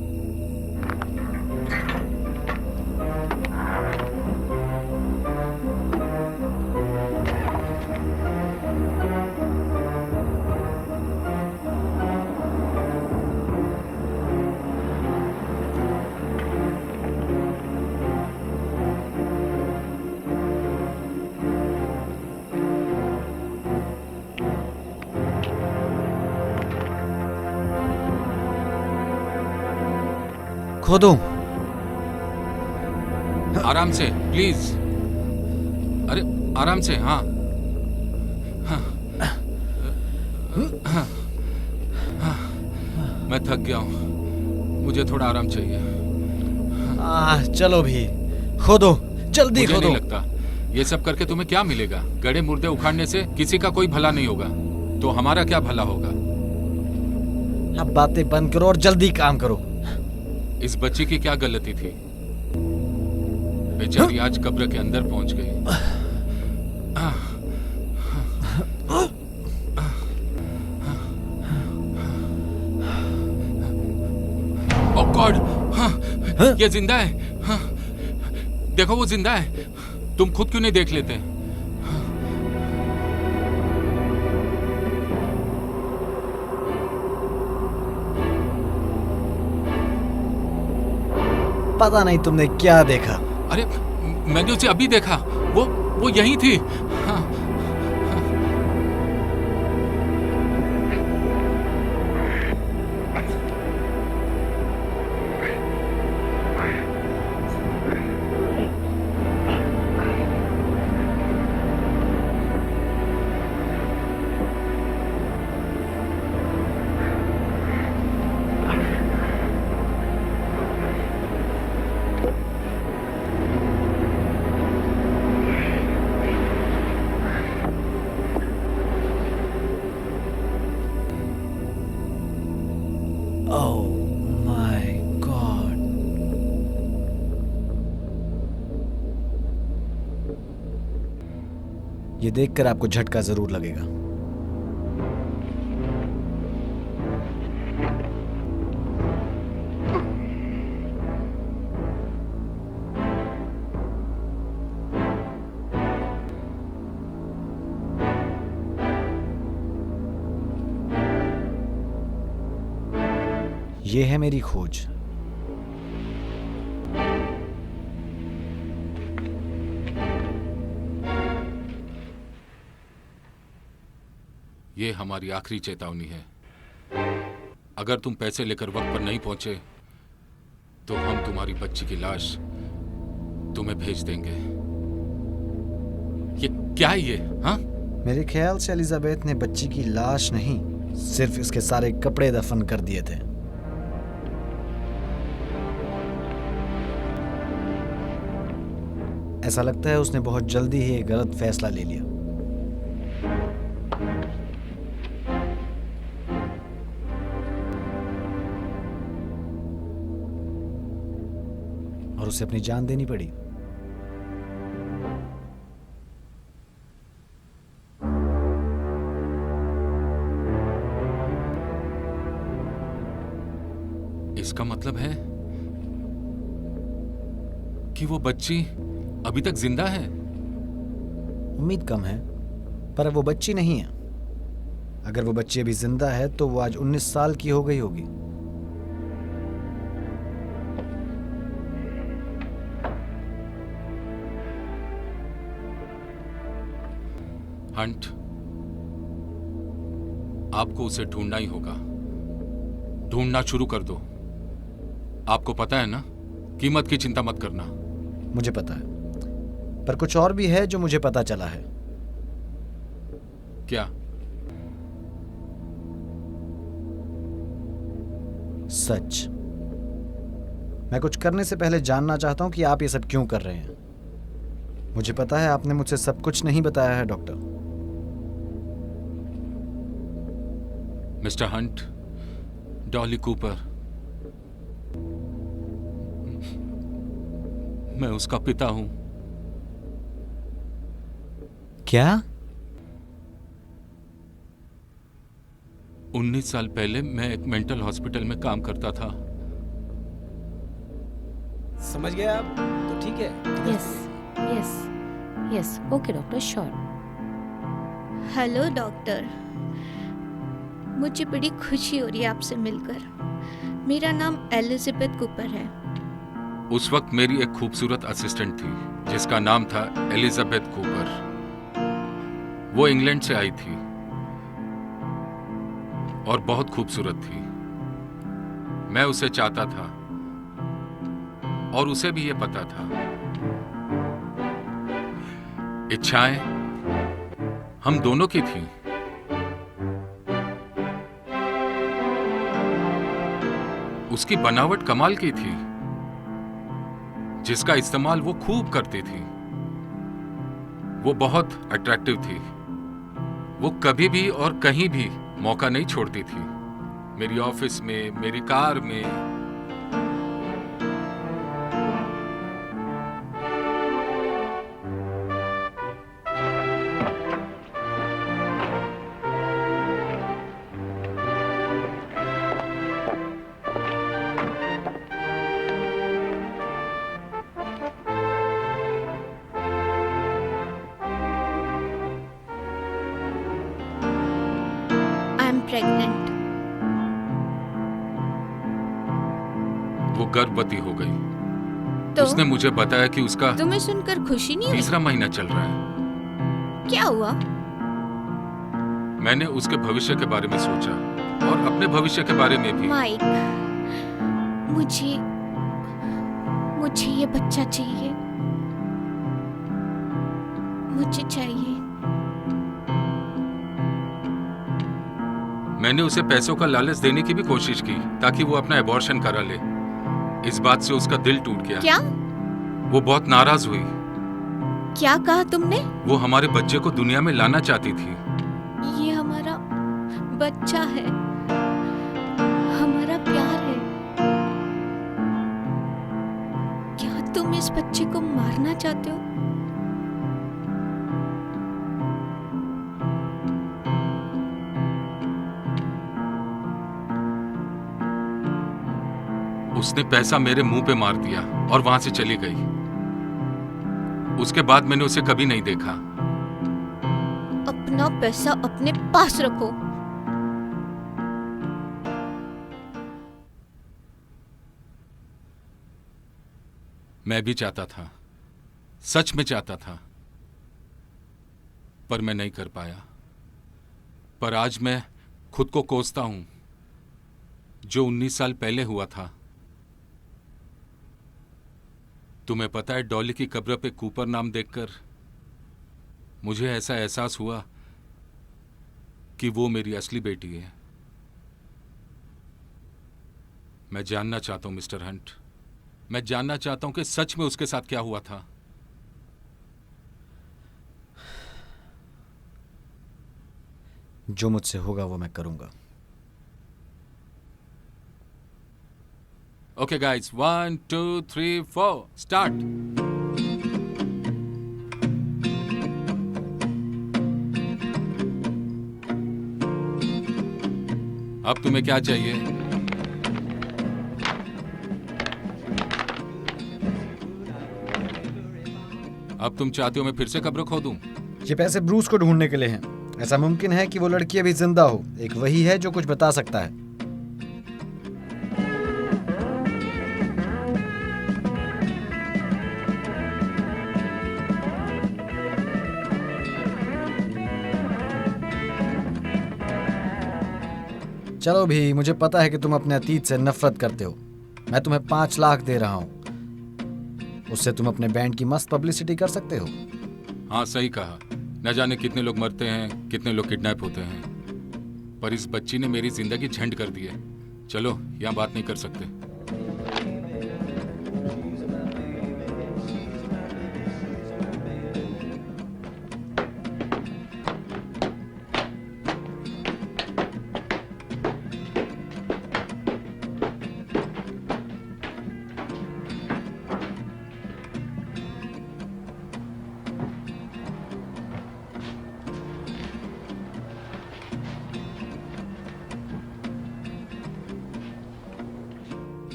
खोदो। आराम से प्लीज। अरे आराम से। हाँ हाँ, हाँ, हाँ। मैं थक गया हूँ, मुझे थोड़ा आराम चाहिए। चलो भी, खोदो, जल्दी मुझे खोदो। नहीं लगता ये सब करके तुम्हें क्या मिलेगा। गड़े मुर्दे उखाड़ने से किसी का कोई भला नहीं होगा, तो हमारा क्या भला होगा? अब बातें बंद करो और जल्दी काम करो। इस बच्ची की क्या गलती थी? बेचारी आज कब्र के अंदर पहुंच गई। ओह गॉड, ये जिंदा है। हाँ, देखो वो जिंदा है। तुम खुद क्यों नहीं देख लेते? पता नहीं तुमने क्या देखा। अरे मैंने उसे अभी देखा, वो यहीं थी। हाँ, Oh my God. ये देखकर आपको झटका जरूर लगेगा। ये है मेरी खोज। ये हमारी आखिरी चेतावनी है। अगर तुम पैसे लेकर वक्त पर नहीं पहुंचे तो हम तुम्हारी बच्ची की लाश तुम्हें भेज देंगे। ये क्या है ये? हाँ, मेरे ख्याल से एलिजाबेथ ने बच्ची की लाश नहीं, सिर्फ इसके सारे कपड़े दफन कर दिए थे। ऐसा लगता है उसने बहुत जल्दी ही एक गलत फैसला ले लिया। और उसे अपनी जान देनी पड़ी। इसका मतलब है कि वो बच्ची अभी तक जिंदा है? उम्मीद कम है, पर वो बच्ची नहीं है। अगर वो बच्ची अभी जिंदा है तो वो आज 19 साल की हो गई होगी। हंट, आपको उसे ढूंढना ही होगा। ढूंढना शुरू कर दो। आपको पता है ना, कीमत की चिंता मत करना। मुझे पता है, पर कुछ और भी है जो मुझे पता चला है। क्या? सच। मैं कुछ करने से पहले जानना चाहता हूं कि आप ये सब क्यों कर रहे हैं। मुझे पता है आपने मुझसे सब कुछ नहीं बताया है doctor. Mister Hunt, Dolly Cooper, मैं उसका पिता हूं। क्या? 19 साल पहले मैं एक मेंटल हॉस्पिटल में काम करता था। समझ गए आप? तो ठीक है। Yes yes yes, okay doctor, sure. Hello doctor, मुझे बड़ी खुशी हो रही है आपसे मिलकर। मेरा नाम एलिजाबेथ कूपर है। उस वक्त मेरी एक खूबसूरत असिस्टेंट थी जिसका नाम था एलिजाबेथ कूपर। वो इंग्लैंड से आई थी और बहुत खूबसूरत थी। मैं उसे चाहता था और उसे भी ये पता था। इच्छाएं हम दोनों की थी। उसकी बनावट कमाल की थी जिसका इस्तेमाल वो खूब करती थी। वो बहुत अट्रैक्टिव थी। वो कभी भी और कहीं भी मौका नहीं छोड़ती थी। मेरी ऑफिस में, मेरी कार में। प्रेग्नेंट। वो गर्भवती हो गई। तो उसने मुझे बताया कि उसका तुम्हें सुनकर खुशी नहीं हुई? तीसरा महीना चल रहा है। क्या हुआ? मैंने उसके भविष्य के बारे में सोचा और अपने भविष्य के बारे में भी। माइक, मुझे ये बच्चा चाहिए। मुझे चाहिए। मैंने उसे पैसों का लालच देने की भी कोशिश की ताकि वो अपना एबॉर्शन करा ले। इस बात से उसका दिल टूट गया। क्या? वो बहुत नाराज हुई। क्या कहा तुमने? वो हमारे बच्चे को दुनिया में लाना चाहती थी। ये हमारा बच्चा है, हमारा प्यार है। क्या तुम इस बच्चे को मारना चाहते हो? उसने पैसा मेरे मुंह पे मार दिया और वहां से चली गई। उसके बाद मैंने उसे कभी नहीं देखा। अपना पैसा अपने पास रखो। मैं भी चाहता था, सच में चाहता था, पर मैं नहीं कर पाया। पर आज मैं खुद को कोसता हूं। जो 19 साल पहले हुआ था। तुम्हें पता है, डॉली की कब्र पे कूपर नाम देखकर मुझे ऐसा एहसास हुआ कि वो मेरी असली बेटी है। मैं जानना चाहता हूं मिस्टर हंट, मैं जानना चाहता हूं कि सच में उसके साथ क्या हुआ था। जो मुझसे होगा वो मैं करूंगा। Okay guys, 1 2 3 4 start. अब तुम्हें क्या चाहिए? अब तुम चाहते हो मैं फिर से कब्र खोदूं? ये पैसे ब्रूस को ढूंढने के लिए हैं। ऐसा मुमकिन है कि वो लड़की अभी जिंदा हो। एक वही है जो कुछ बता सकता है। चलो भी, मुझे पता है कि तुम अपने अतीत से नफरत करते हो। मैं तुम्हें 5 लाख दे रहा हूं। उससे तुम अपने बैंड की मस्त पब्लिसिटी कर सकते हो। हाँ सही कहा। न जाने कितने लोग मरते हैं, कितने लोग किडनैप होते हैं, पर इस बच्ची ने मेरी जिंदगी झंड कर दी है। चलो यहाँ बात नहीं कर सकते।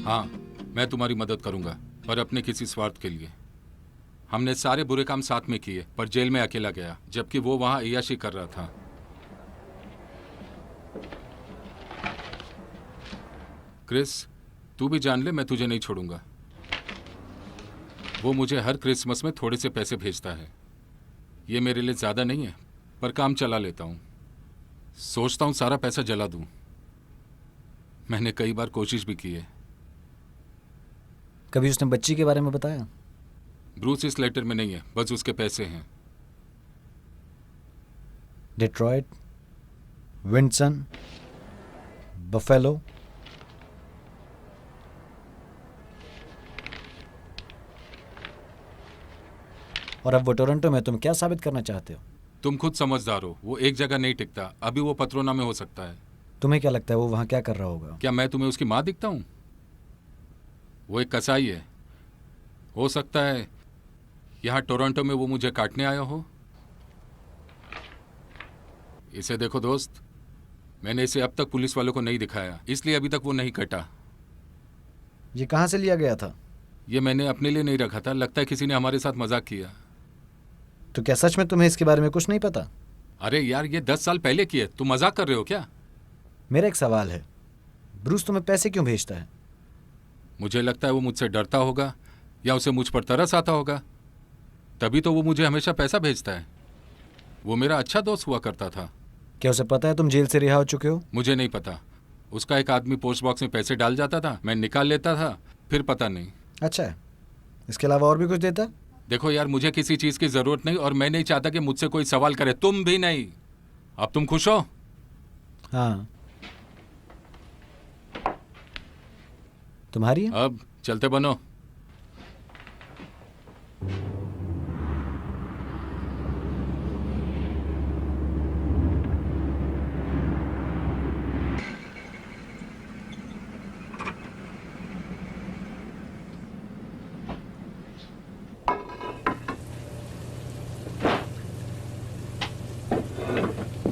हाँ, मैं तुम्हारी मदद करूंगा, पर अपने किसी स्वार्थ के लिए। हमने सारे बुरे काम साथ में किए, पर जेल में अकेला गया, जबकि वो वहां अय्याशी कर रहा था। क्रिस, तू भी जान ले, मैं तुझे नहीं छोड़ूंगा। वो मुझे हर क्रिसमस में थोड़े से पैसे भेजता है। ये मेरे लिए ज्यादा नहीं है, पर काम चला लेता हूँ। सोचता हूँ सारा पैसा जला दूं। मैंने कई बार कोशिश भी की है। कभी उसने बच्ची के बारे में बताया? ब्रूस इस लेटर में नहीं है, बस उसके पैसे हैं। Detroit, Windsor, Buffalo. और अब वो टोरंटो में, तुम क्या साबित करना चाहते हो? तुम खुद समझदार हो, वो एक जगह नहीं टिकता। अभी वो पत्रोना में हो सकता है। तुम्हें क्या लगता है वो वहां क्या कर रहा होगा? क्या मैं तुम्हें उसकी माँ दिखता हूँ? वो एक कसाई है। हो सकता है यहाँ टोरंटो में वो मुझे काटने आया हो। इसे देखो दोस्त, मैंने इसे अब तक पुलिस वालों को नहीं दिखाया, इसलिए अभी तक वो नहीं कटा। ये कहाँ से लिया गया था? ये मैंने अपने लिए नहीं रखा था, लगता है किसी ने हमारे साथ मजाक किया। तो क्या सच में तुम्हें इसके बारे में कुछ नहीं पता? अरे यार, ये 10 साल पहले की है। तुम मजाक कर रहे हो क्या? मेरा एक सवाल है, ब्रूस तुम्हें पैसे क्यों भेजता है? मुझे लगता है वो मुझसे डरता होगा, या उसे मुझ पर तरस आता होगा, तभी तो वो मुझे हमेशा पैसा भेजता है। वो मेरा अच्छा दोस्त हुआ करता था। क्या उसे पता है तुम जेल से रिहा हो चुके हो? मुझे नहीं पता। उसका एक आदमी पोस्ट बॉक्स में पैसे डाल जाता था, मैं निकाल लेता था, फिर पता नहीं। अच्छा है, इसके अलावा और भी कुछ देता है? देखो यार, मुझे किसी चीज़ की ज़रूरत नहीं, और मैं नहीं चाहता कि मुझसे कोई सवाल करे। तुम भी नहीं। अब तुम खुश हो? हाँ। तुम्हारी है? अब चलते बनो।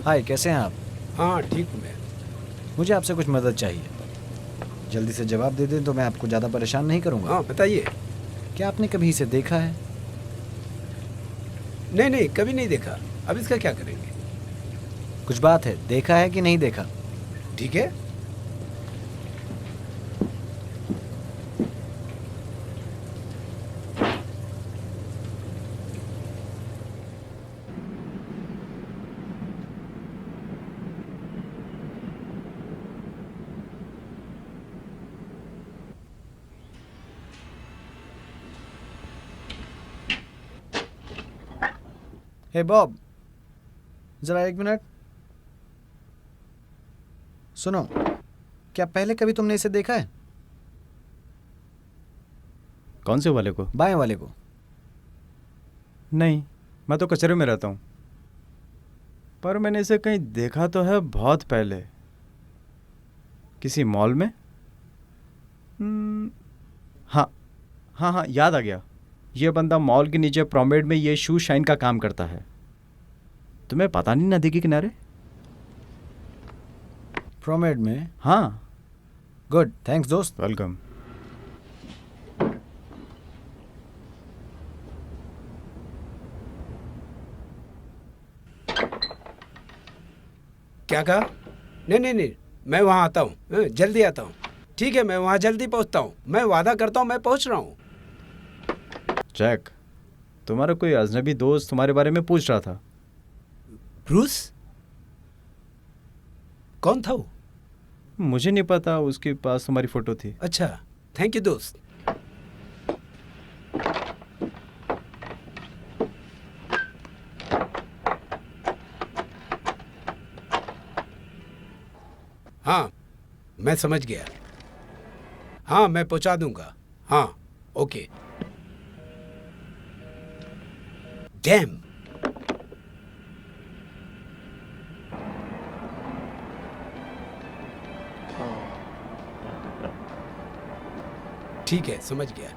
हाय, कैसे हैं आप? हाँ ठीक हूँ मैं। मुझे आपसे कुछ मदद चाहिए। जल्दी से जवाब दे दें तो मैं आपको ज़्यादा परेशान नहीं करूँगा। हाँ बताइए। क्या आपने कभी इसे देखा है? नहीं नहीं, कभी नहीं देखा। अब इसका क्या करेंगे? कुछ बात है, देखा है कि नहीं देखा? ठीक है। हे बॉब, जरा 1 मिनट सुनो। क्या पहले कभी तुमने इसे देखा है? कौन से वाले को? बाएं वाले को। नहीं, मैं तो कचरे में रहता हूँ, पर मैंने इसे कहीं देखा तो है बहुत पहले, किसी मॉल में। हाँ हाँ हाँ, याद आ गया। ये बंदा मॉल के नीचे प्रोमेड में ये शू शाइन का काम करता है। तुम्हें पता नहीं, नदी के किनारे। प्रोमेड में? हाँ। गुड, थैंक्स दोस्त। वेलकम। क्या कहा? नहीं नहीं नहीं, मैं वहाँ आता हूँ, जल्दी आता हूँ। ठीक है, मैं वहाँ जल्दी पहुँचता हूँ, मैं वादा करता हूँ मैं पहुँच रहा हूँ। जैक, तुम्हारा कोई अजनबी दोस्त तुम्हारे बारे में पूछ रहा था। ब्रूस? कौन था वो? मुझे नहीं पता, उसके पास तुम्हारी फोटो थी। अच्छा, थैंक यू दोस्त। हाँ, मैं समझ गया। हाँ, मैं पहुंचा दूंगा। हाँ, ओके। डैम। ठीक है, समझ गया।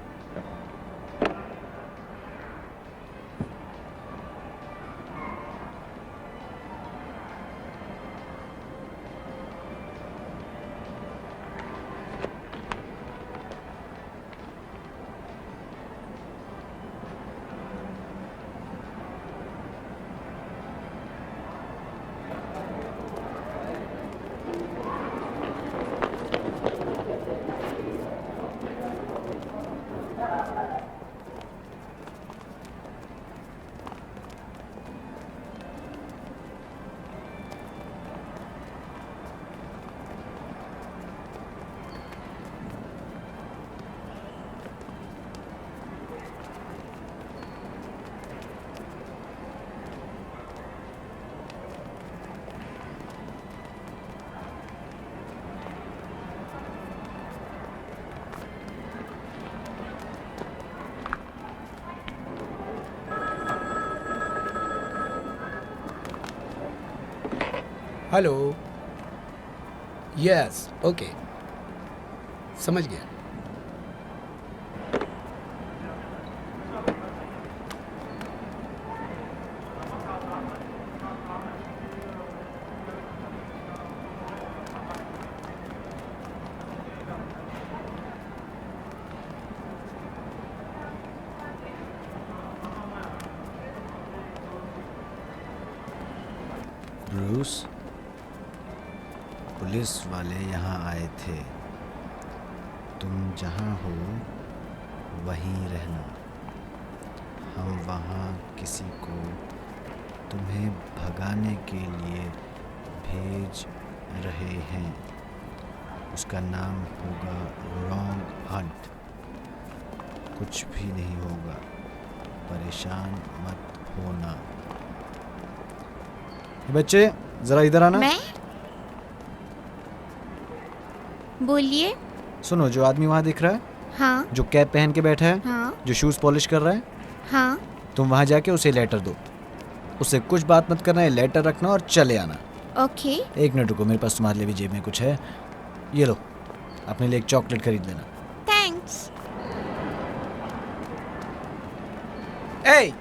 हेलो। यस, ओके, समझ गया। ब्रूस, पुलिस वाले यहाँ आए थे। तुम जहाँ हो वहीं रहना। हम वहाँ किसी को तुम्हें भगाने के लिए भेज रहे हैं। उसका नाम होगा रॉन्ग हंट। कुछ भी नहीं होगा, परेशान मत होना। ये बच्चे ज़रा इधर आना। मैं? बोलिए। सुनो, जो आदमी वहाँ दिख रहा है, हाँ जो कैप पहन के बैठा है, हाँ जो शूज़ पॉलिश कर रहा है, हाँ। तुम वहाँ जाके उसे लेटर दो। उससे कुछ बात मत करना है, लेटर रखना और चले आना। ओके। एक मिनट रुको, मेरे पास तुम्हारे लिए भी जेब में कुछ है। ये लो, अपने लिए एक चॉकलेट खरीद लेना। थैंक्स। ए,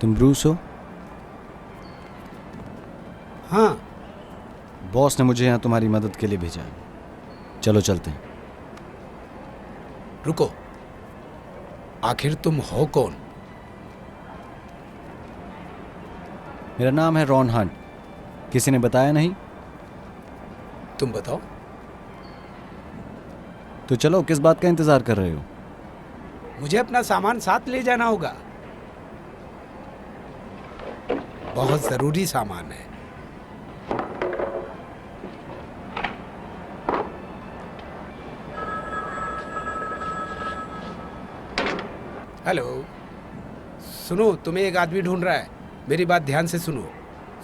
तुम ब्रूस हो? हाँ, बॉस ने मुझे यहाँ तुम्हारी मदद के लिए भेजा है। चलो चलते हैं। रुको, आखिर तुम हो कौन? मेरा नाम है रॉन हंट। किसी ने बताया नहीं? तुम बताओ। तो चलो, किस बात का इंतज़ार कर रहे हो? मुझे अपना सामान साथ ले जाना होगा। बहुत जरूरी सामान है। हेलो, सुनो, तुम्हें एक आदमी ढूंढ रहा है। मेरी बात ध्यान से सुनो।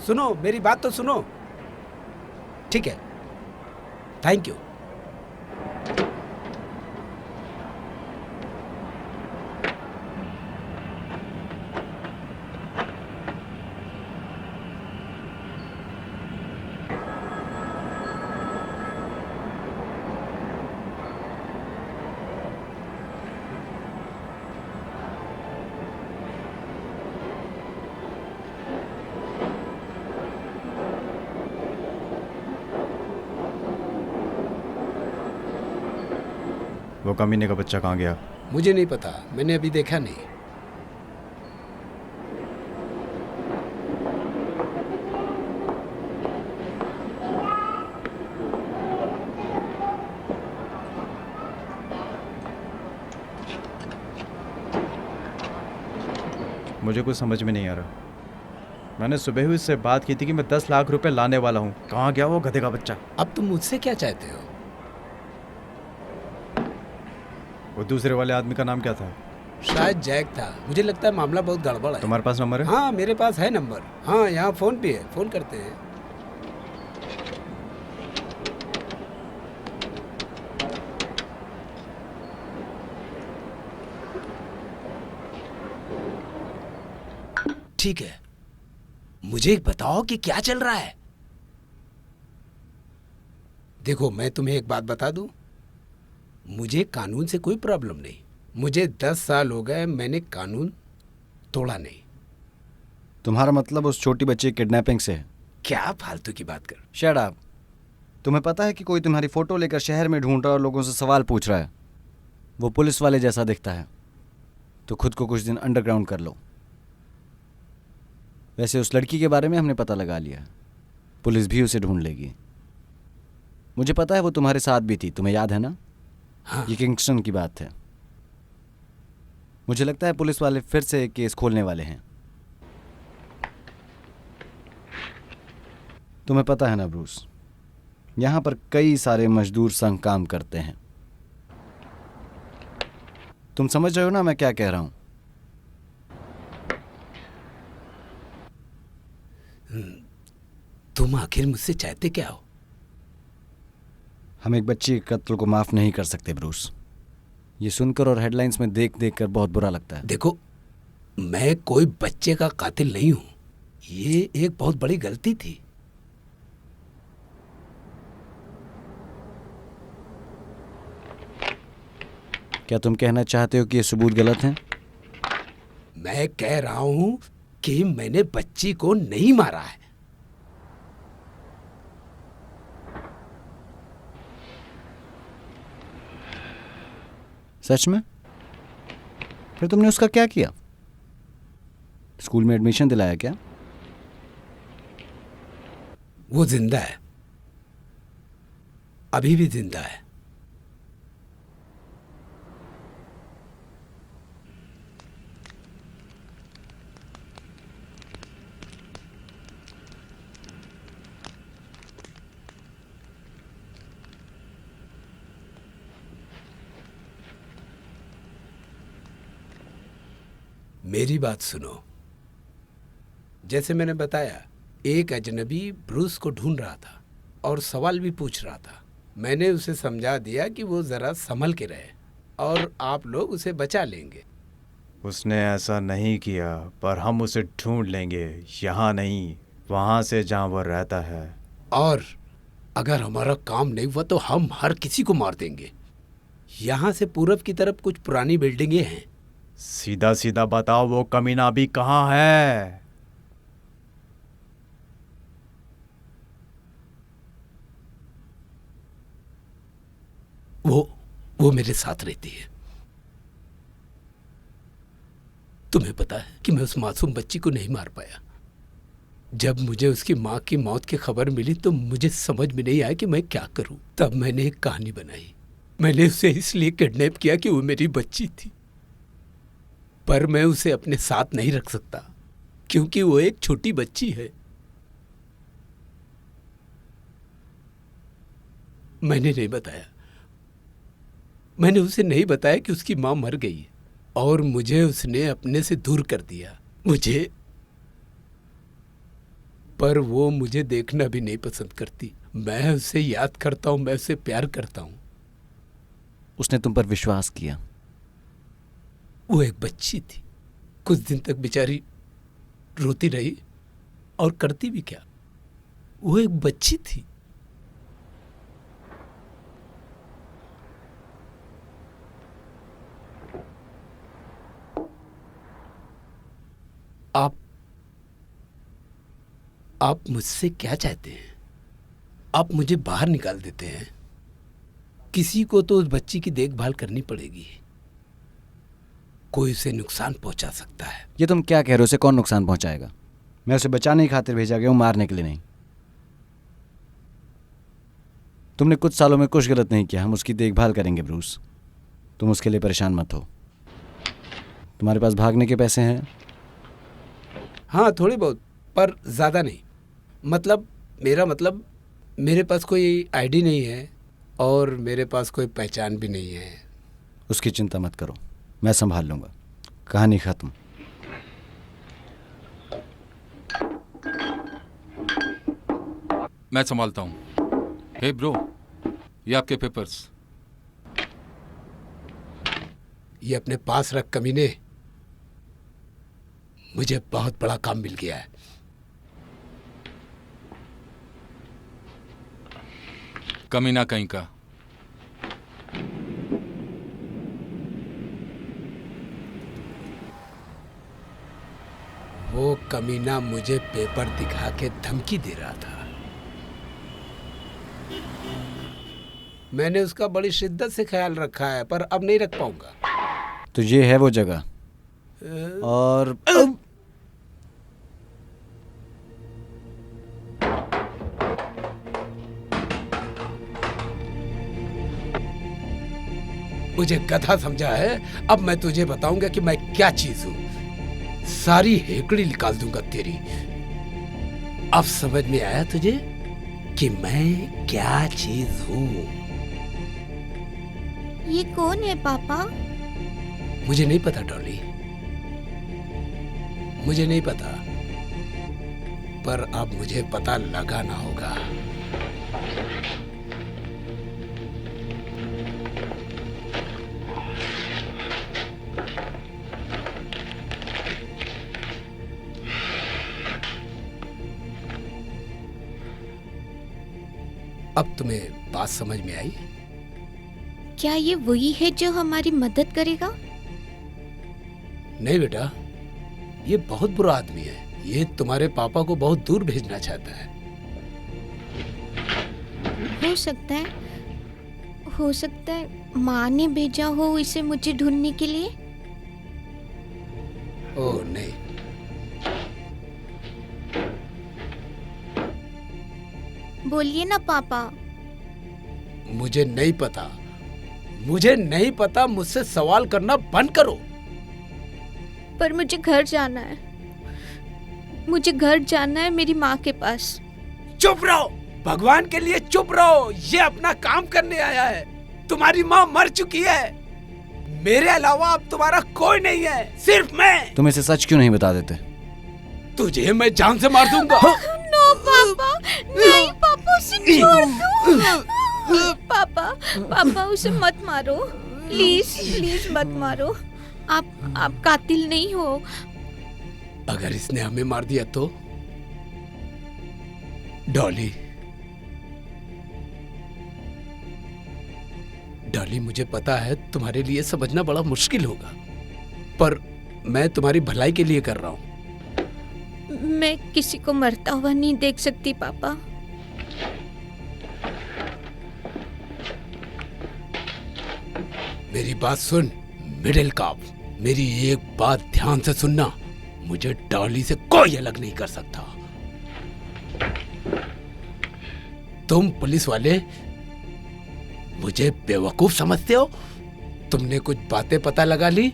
सुनो, मेरी बात तो सुनो। ठीक है, थैंक यू। वो कमीने का बच्चा कहाँ गया? मुझे नहीं पता, मैंने अभी देखा नहीं। मुझे कुछ समझ में नहीं आ रहा। मैंने सुबह ही उससे बात की थी कि मैं 10 लाख रुपए लाने वाला हूँ। कहाँ गया वो गधे का बच्चा? अब तुम मुझसे क्या चाहते हो? वो दूसरे वाले आदमी का नाम क्या था? शायद जैक था। मुझे लगता है मामला बहुत गड़बड़ है। तुम्हारे पास नंबर है? हाँ मेरे पास है नंबर। हाँ यहाँ फोन पे है, फोन करते हैं। ठीक है, मुझे बताओ कि क्या चल रहा है। देखो मैं तुम्हें एक बात बता दूं, मुझे कानून से कोई प्रॉब्लम नहीं। मुझे 10 साल हो गए, मैंने कानून तोड़ा नहीं। तुम्हारा मतलब उस छोटी बच्ची की किडनैपिंग से है? क्या फालतू की बात कर। Shut up. तुम्हें पता है कि कोई तुम्हारी फोटो लेकर शहर में ढूंढ रहा है और लोगों से सवाल पूछ रहा है। वो पुलिस वाले जैसा दिखता है, तो खुद को कुछ दिन अंडरग्राउंड कर लो। वैसे उस लड़की के बारे में हमने पता लगा लिया, पुलिस भी उसे ढूंढ लेगी। मुझे पता है वो तुम्हारे साथ भी थी, तुम्हें याद है ना? हाँ। ये किंगस्टन की बात है। मुझे लगता है पुलिस वाले फिर से एक केस खोलने वाले हैं। तुम्हें पता है ना ब्रूस, यहाँ पर कई सारे मजदूर संघ काम करते हैं। तुम समझ रहे हो ना मैं क्या कह रहा हूँ? तुम आखिर मुझसे चाहते क्या हो? हम एक बच्ची के कत्ल को माफ नहीं कर सकते ब्रूस। ये सुनकर और हेडलाइंस में देख देख कर बहुत बुरा लगता है। देखो मैं कोई बच्चे का कातिल नहीं हूं, ये एक बहुत बड़ी गलती थी। क्या तुम कहना चाहते हो कि ये सबूत गलत हैं? मैं कह रहा हूं कि मैंने बच्ची को नहीं मारा है। सच में? फिर तुमने उसका क्या किया? स्कूल में एडमिशन दिलाया क्या? वो जिंदा है, अभी भी जिंदा है। मेरी बात सुनो। जैसे मैंने बताया, एक अजनबी ब्रूस को ढूंढ रहा था और सवाल भी पूछ रहा था। मैंने उसे समझा दिया कि वो ज़रा संभल के रहे और आप लोग उसे बचा लेंगे। उसने ऐसा नहीं किया, पर हम उसे ढूंढ लेंगे। यहाँ नहीं, वहाँ से जहाँ वो रहता है। और अगर हमारा काम नहीं हुआ तो हम हर किसी को मार देंगे। यहाँ से पूरब की तरफ कुछ पुरानी बिल्डिंगें हैं। सीधा सीधा बताओ, वो कमीना अभी कहाँ है? वो मेरे साथ रहती है। तुम्हें पता है कि मैं उस मासूम बच्ची को नहीं मार पाया। जब मुझे उसकी माँ की मौत की खबर मिली तो मुझे समझ में नहीं आया कि मैं क्या करूं। तब मैंने एक कहानी बनाई। मैंने उसे इसलिए किडनैप किया कि वो मेरी बच्ची थी, पर मैं उसे अपने साथ नहीं रख सकता क्योंकि वो एक छोटी बच्ची है। मैंने उसे नहीं बताया कि उसकी माँ मर गई है और मुझे उसने अपने से दूर कर दिया। पर वो मुझे देखना भी नहीं पसंद करती। मैं उसे याद करता हूँ, मैं उसे प्यार करता हूँ। उसने तुम पर विश्वास किया। वो एक बच्ची थी, कुछ दिन तक बेचारी रोती रही और करती भी क्या। वो एक बच्ची थी। आप मुझसे क्या चाहते हैं? आप मुझे बाहर निकाल देते हैं, किसी को तो उस बच्ची की देखभाल करनी पड़ेगी। कोई उसे नुकसान पहुंचा सकता है। ये तुम क्या कह रहे हो? उसे कौन नुकसान पहुंचाएगा? मैं उसे बचाने की खातिर भेजा गया हूं, मारने के लिए नहीं। तुमने कुछ सालों में कुछ गलत नहीं किया। हम उसकी देखभाल करेंगे ब्रूस, तुम उसके लिए परेशान मत हो। तुम्हारे पास भागने के पैसे हैं? हाँ, थोड़ी बहुत, पर ज़्यादा नहीं। मेरा मतलब मेरे पास कोई आईडी नहीं है और मेरे पास कोई पहचान भी नहीं है। उसकी चिंता मत करो, मैं संभाल लूंगा। कहानी खत्म। मैं संभालता हूँ। हे ब्रो, ये आपके पेपर्स। ये अपने पास रख कमीने, मुझे बहुत बड़ा काम मिल गया है। कमीना कहीं का। वो कमीना मुझे पेपर दिखा के धमकी दे रहा था। मैंने उसका बड़ी शिद्दत से ख्याल रखा है, पर अब नहीं रख पाऊंगा। तो ये है वो जगह। और मुझे गधा समझा है। अब मैं तुझे बताऊंगा कि मैं क्या चीज हूं। सारी हेकड़ी निकाल दूंगा तेरी। अब समझ में आया तुझे कि मैं क्या चीज हूं? ये कौन है पापा? मुझे नहीं पता डॉली, मुझे नहीं पता, पर अब मुझे पता लगाना होगा। अब तुम्हें बात समझ में आई? क्या ये वही है जो हमारी मदद करेगा? नहीं बेटा, ये बहुत बुरा आदमी है। ये तुम्हारे पापा को बहुत दूर भेजना चाहता है। हो सकता है माँ ने भेजा हो इसे मुझे ढूंढने के लिए। ओह नहीं, बोलिए ना पापा। मुझे नहीं पता, मुझे नहीं पता। मुझसे सवाल करना बंद करो। पर मुझे घर जाना है, मुझे घर जाना है मेरी माँ के पास। चुप रहो, भगवान के लिए चुप रहो। ये अपना काम करने आया है। तुम्हारी माँ मर चुकी है। मेरे अलावा अब तुम्हारा कोई नहीं है, सिर्फ मैं। तुम इसे सच क्यों नहीं बता देते? तुझे मैं जान से मार दूंगा। नो पापा, नहीं पापा, उसे छोड़ दो। पापा उसे मत मारो, प्लीज प्लीज मत मारो। आप कातिल नहीं हो। अगर इसने हमें मार दिया तो? डॉली, डॉली, मुझे पता है तुम्हारे लिए समझना बड़ा मुश्किल होगा, पर मैं तुम्हारी भलाई के लिए कर रहा हूं। मैं किसी को मरता हुआ नहीं देख सकती पापा। मेरी बात सुन मिडिल कॉप, मेरी एक बात ध्यान से सुनना। मुझे डॉली से कोई अलग नहीं कर सकता। तुम पुलिस वाले मुझे बेवकूफ समझते हो। तुमने कुछ बातें पता लगा ली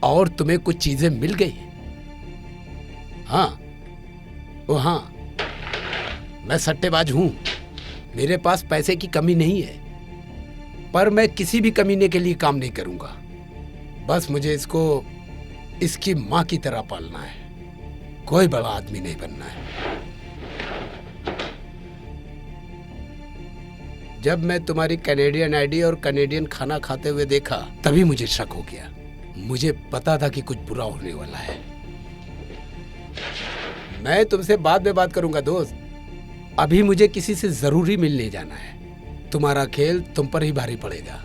और तुम्हें कुछ चीजें मिल गई। हाँ, ओ हाँ, मैं सट्टेबाज हूं। मेरे पास पैसे की कमी नहीं है, पर मैं किसी भी कमीने के लिए काम नहीं करूंगा। बस मुझे इसको इसकी माँ की तरह पालना है। कोई बड़ा आदमी नहीं बनना है। जब मैं तुम्हारी कैनेडियन आईडी और कैनेडियन खाना खाते हुए देखा, तभी मुझे शक हो गया। मुझे पता था कि कुछ बुरा होने वाला है। मैं तुमसे बाद में बात करूंगा दोस्त। अभी मुझे किसी से जरूरी मिलने जाना है। तुम्हारा खेल तुम पर ही भारी पड़ेगा।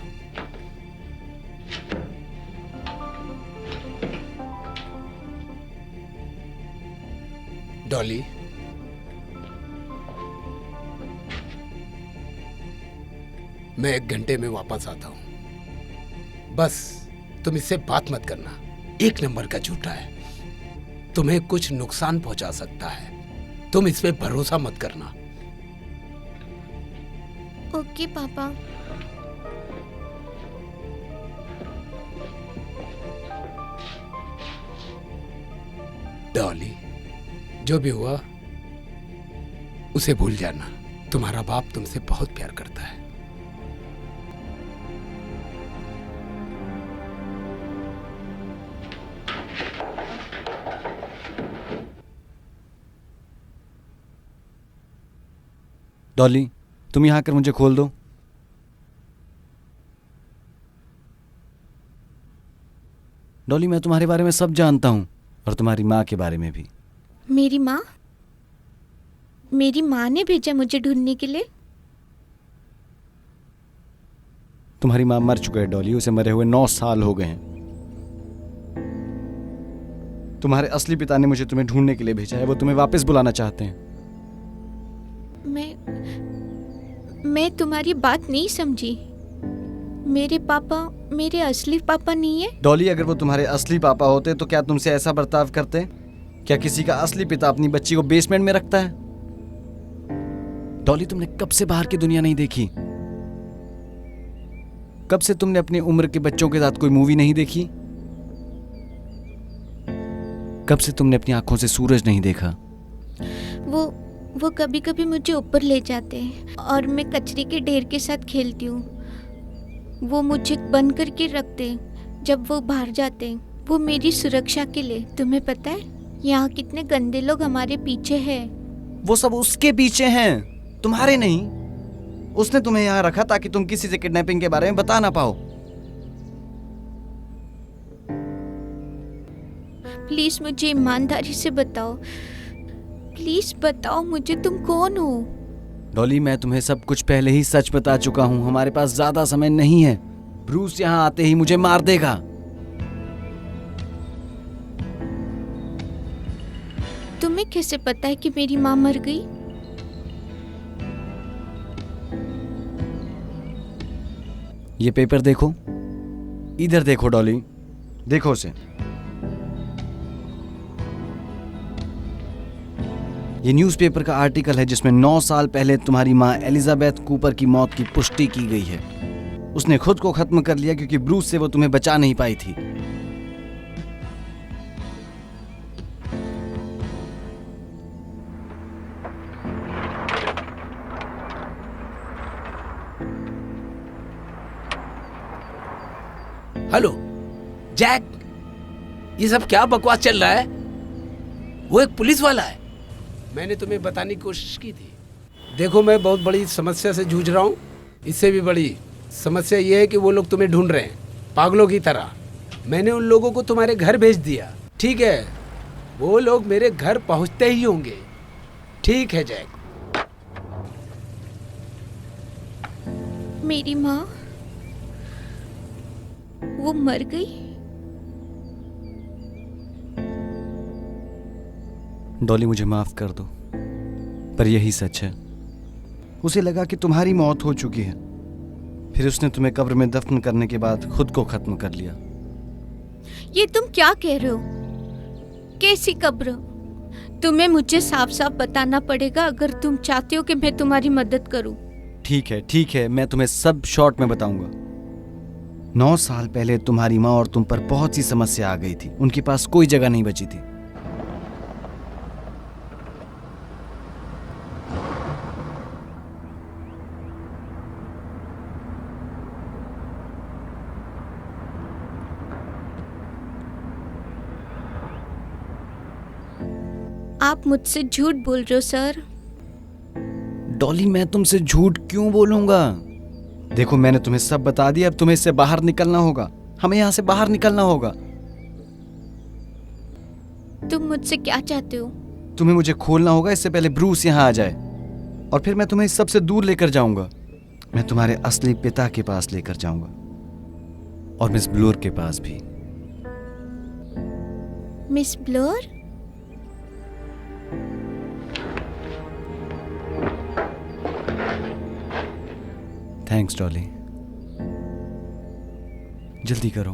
डॉली, मैं 1 घंटे में वापस आता हूं। बस तुम इससे बात मत करना, 1 नंबर का झूठा है, तुम्हें कुछ नुकसान पहुंचा सकता है, तुम इस पे भरोसा मत करना। ओके पापा। डॉली, जो भी हुआ उसे भूल जाना, तुम्हारा बाप तुमसे बहुत प्यार करता है। डॉली, तुम यहाँ आकर मुझे खोल दो। डॉली, मैं तुम्हारे बारे में सब जानता हूँ और तुम्हारी माँ के बारे में भी। मेरी माँ? मेरी माँ ने भेजा मुझे ढूंढने के लिए? तुम्हारी माँ मर चुके हैं डॉली, उसे मरे हुए 9 साल हो गए हैं। तुम्हारे असली पिता ने मुझे तुम्हें ढूंढने के लिए भेजा है, वो तुम्हें वापस बुलाना चाहते हैं। मैं तुम्हारी बात नहीं समझी। मेरे पापा मेरे असली पापा नहीं है। डॉली, अगर वो तुम्हारे असली पापा होते तो क्या तुमसे ऐसा बर्ताव करते? क्या किसी का असली पिता अपनी बच्ची को बेसमेंट में रखता है? डॉली, तुमने कब से बाहर की दुनिया नहीं देखी? कब से तुमने अपनी उम्र के बच्चों के साथ कोई मूवी नहीं देखी? कब से तुमने अपनी आंखों से सूरज नहीं देखा? वो कभी कभी मुझे ऊपर ले जाते हैं और मैं कचरे के ढेर के साथ खेलती हूँ। वो मुझे बंद करके रखते हैं जब वो बाहर जाते हैं, वो मेरी सुरक्षा के लिए। तुम्हें पता है यहाँ कितने गंदे लोग हमारे पीछे हैं। वो सब उसके पीछे हैं, तुम्हारे नहीं। उसने तुम्हें यहाँ रखा ताकि तुम किसी से किडनैपिंग के बारे में बता ना पाओ। प्लीज मुझे ईमानदारी से बताओ, प्लीज बताओ मुझे तुम कौन हो। डॉली, मैं तुम्हें सब कुछ पहले ही सच बता चुका हूँ। हमारे पास ज्यादा समय नहीं है। ब्रूस यहाँ आते ही मुझे मार देगा। तुम्हें कैसे पता है कि मेरी माँ मर गई? ये पेपर देखो, इधर देखो डॉली, देखो उसे। ये न्यूज़पेपर का आर्टिकल है जिसमें 9 साल पहले तुम्हारी माँ एलिजाबेथ कूपर की मौत की पुष्टि की गई है। उसने खुद को खत्म कर लिया क्योंकि ब्रूस से वो तुम्हें बचा नहीं पाई थी। हेलो जैक, ये सब क्या बकवास चल रहा है? वो एक पुलिस वाला है। मैंने तुम्हें बताने की कोशिश की थी। देखो, मैं बहुत बड़ी समस्या से जूझ रहा हूँ। इससे भी बड़ी समस्या ये है कि वो लोग तुम्हें ढूंढ रहे हैं पागलों की तरह। मैंने उन लोगों को तुम्हारे घर भेज दिया, ठीक है? वो लोग मेरे घर पहुँचते ही होंगे। ठीक है जैक। मेरी माँ वो मर गई? डॉली, मुझे माफ कर दो, पर यही सच है। उसे लगा कि तुम्हारी मौत हो चुकी है, फिर उसने तुम्हें कब्र में दफन करने के बाद खुद को खत्म कर लिया। ये तुम क्या कह रहे हो? कैसी कब्र? तुम्हें मुझे साफ साफ बताना पड़ेगा अगर तुम चाहते हो कि मैं तुम्हारी मदद करूं। ठीक है, मैं तुम्हें सब शॉर्ट में बताऊंगा। 9 साल पहले तुम्हारी माँ और तुम पर बहुत सी समस्या आ गई थी। उनके पास कोई जगह नहीं बची थी। आप मुझसे झूठ बोल रहे हो सर। डॉली, मैं तुमसे झूठ क्यों बोलूंगा? देखो, मैंने तुम्हें सब बता दिया। अब तुम्हें इससे बाहर निकलना होगा। हमें यहाँ से बाहर निकलना होगा। तुम मुझसे क्या चाहते हो? तुम्हें मुझे खोलना होगा इससे पहले ब्रूस यहाँ आ जाए, और फिर मैं तुम्हें इस सबसे दूर लेकर जाऊंगा। मैं तुम्हारे असली पिता के पास लेकर जाऊंगा, और मिस ब्लोर के पास भी। मिस ब्लोर? थैंक्स डॉली। जल्दी करो।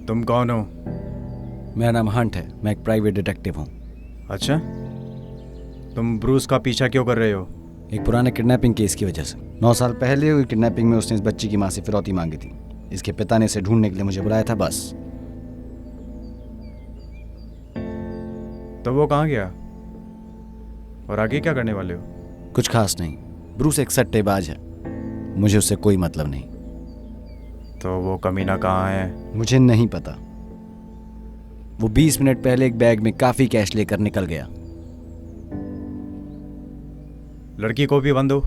तुम कौन हो? मेरा नाम हंट है, मैं एक प्राइवेट डिटेक्टिव हूँ। अच्छा, तुम ब्रूस का पीछा क्यों कर रहे हो? एक पुराने किडनैपिंग केस की वजह से। 9 साल पहले हुई किडनैपिंग में उसने इस बच्ची की माँ से फिरौती मांगी थी। इसके पिता ने इसे ढूंढने के लिए मुझे बुलाया था, बस। तो वो कहाँ गया और आगे क्या करने वाले हो? कुछ खास नहीं। ब्रूस एक सट्टेबाज है, मुझे उससे कोई मतलब नहीं। तो वो कमीना कहाँ है? मुझे नहीं पता। वो 20 मिनट पहले एक बैग में काफी कैश लेकर निकल गया। लड़की को भी बंद हो।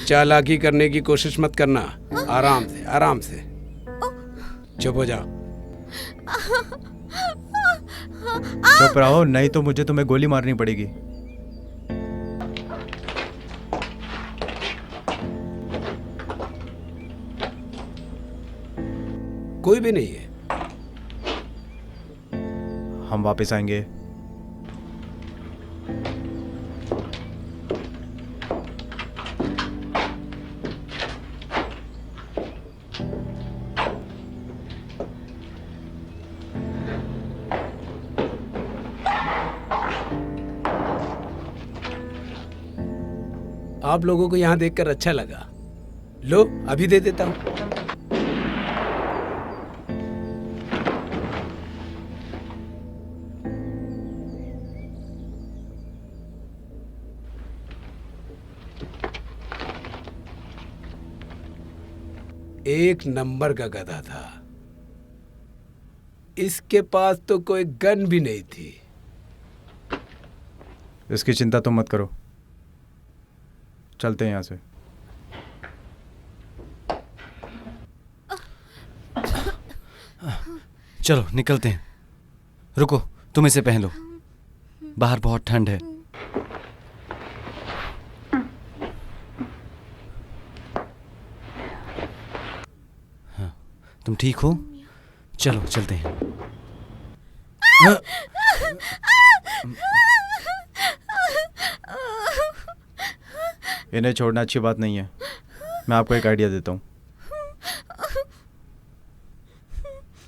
चालाकी करने की कोशिश मत करना, आराम से आराम से। चुप हो जाओ। चुप रहो, नहीं तो मुझे तुम्हें गोली मारनी पड़ेगी। कोई भी नहीं है। हम वापस आएंगे। आप लोगों को यहाँ देखकर अच्छा लगा। लो, अभी दे देता हूँ। एक नंबर का गधा था। इसके पास तो कोई गन भी नहीं थी। इसकी चिंता तुम मत करो, चलते हैं यहाँ से। चलो निकलते हैं। रुको, तुम इसे पहन लो, बाहर बहुत ठंड है। हाँ, तुम ठीक हो? चलो चलते हैं। इन्हें छोड़ना अच्छी बात नहीं है। मैं आपको एक आइडिया देता हूँ।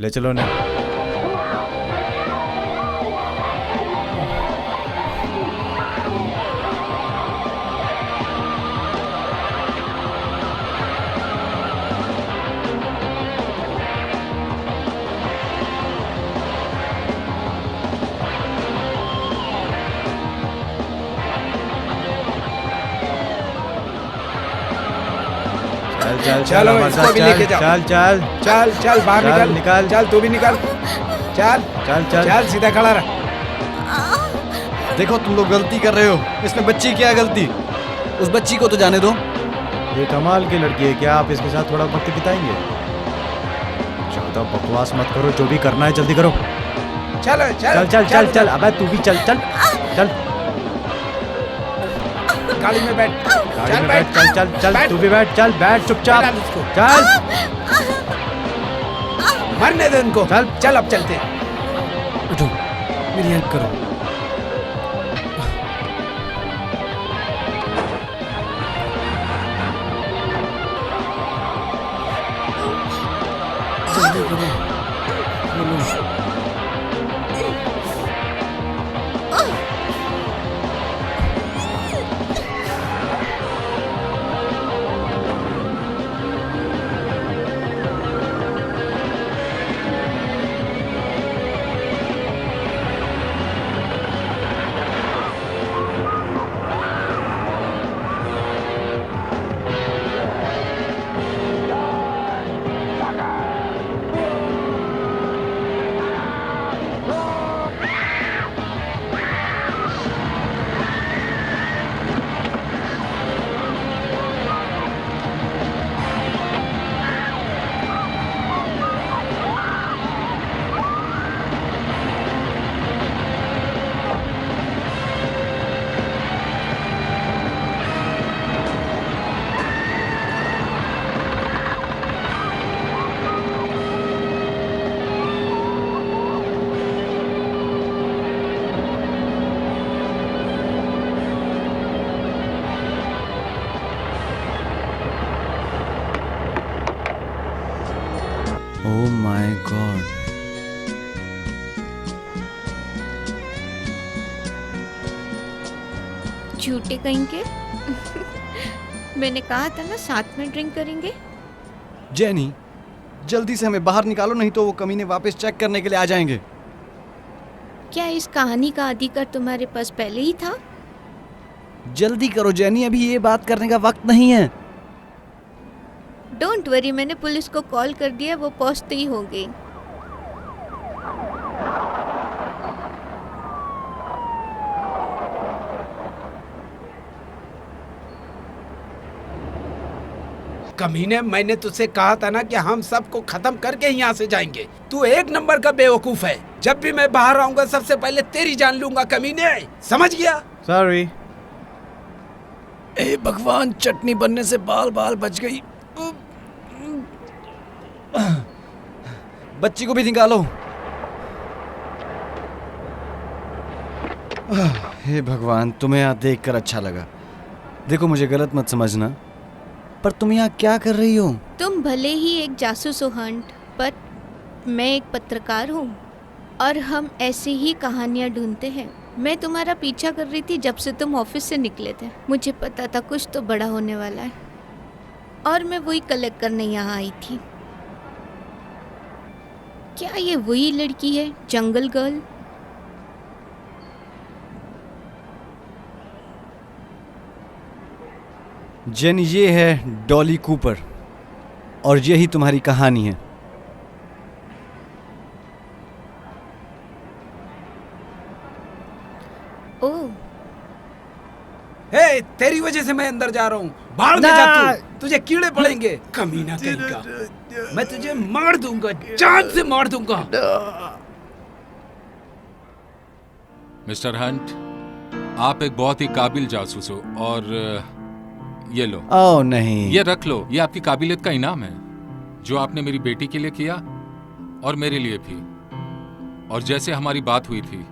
ले चलो ना। चल चल चल चलो, हमारे इसको साथ भी चल लेके जाओ। चल चल चल चल बाहर चल, निकल, निकल। चल तू भी निकल। चल चल चल चल सीधा खड़ा रह। देखो, तुम लोग गलती कर रहे हो। इसमें बच्ची क्या गलती? उस बच्ची को तो जाने दो। ये कमाल की लड़की है, क्या आप इसके साथ थोड़ा वक्त बिताएंगे? ज्यादा बकवास मत करो, जो भी करना है जल्दी करो। चल चल चल चल चल, अबे तू भी चल चल चल। गाड़ी में बैठ। गाड़ी चल में बैठ, चल चल चल, बैठ। तू भी बैठ, चल बैठ चुपचाप। बैठा इसको। चल मरने दे उनको। चल। चल अब चलते हैं। उठो, मेरी हेल्प करो। जल्दी करो। बोलो। Oh my God. झूठे कहेंगे। मैंने कहा था ना साथ में ड्रिंक करेंगे। जेनी, जल्दी से हमें बाहर निकालो, नहीं तो वो कमीने वापस चेक करने के लिए आ जाएंगे। क्या इस कहानी का अधिकार तुम्हारे पास पहले ही था? जल्दी करो जेनी, अभी ये बात करने का वक्त नहीं है। डोंट वरी, मैंने पुलिस को कॉल कर दिया, वो पहुंचते ही होंगे। कमीने, मैंने तुझसे कहा था ना कि हम सबको खत्म करके ही यहाँ से जाएंगे। तू एक नंबर का बेवकूफ है। जब भी मैं बाहर आऊंगा सबसे पहले तेरी जान लूंगा कमीने, समझ गया? सॉरी। ए भगवान, चटनी बनने से बाल बाल बच गई। बच्ची को भी निकालो। हे भगवान, तुम्हें यहाँ देखकर अच्छा लगा। देखो, मुझे गलत मत समझना, पर तुम यहाँ क्या कर रही हो? तुम भले ही एक जासूस हो हंट, पर मैं एक पत्रकार हूँ और हम ऐसे ही कहानियाँ ढूंढते हैं। मैं तुम्हारा पीछा कर रही थी जब से तुम ऑफिस से निकले थे। मुझे पता था कुछ तो बड़ा होने वाला है और मैं वही कलेक्ट करने यहाँ आई थी। क्या ये वही लड़की है, जंगल गर्ल? जेन, ये है डॉली कूपर और यही तुम्हारी कहानी है। ओह, हे, तेरी वजह से मैं अंदर जा रहा हूँ। बाहर जा तू, तुझे कीड़े पड़ेंगे कमीना कहीं का। मैं तुझे मार दूंगा, जान से मार दूंगा। मिस्टर हंट, आप एक बहुत ही काबिल जासूस हो और ये लो। ओह नहीं, ये रख लो, ये आपकी काबिलियत का इनाम है जो आपने मेरी बेटी के लिए किया और मेरे लिए भी। और जैसे हमारी बात हुई थी,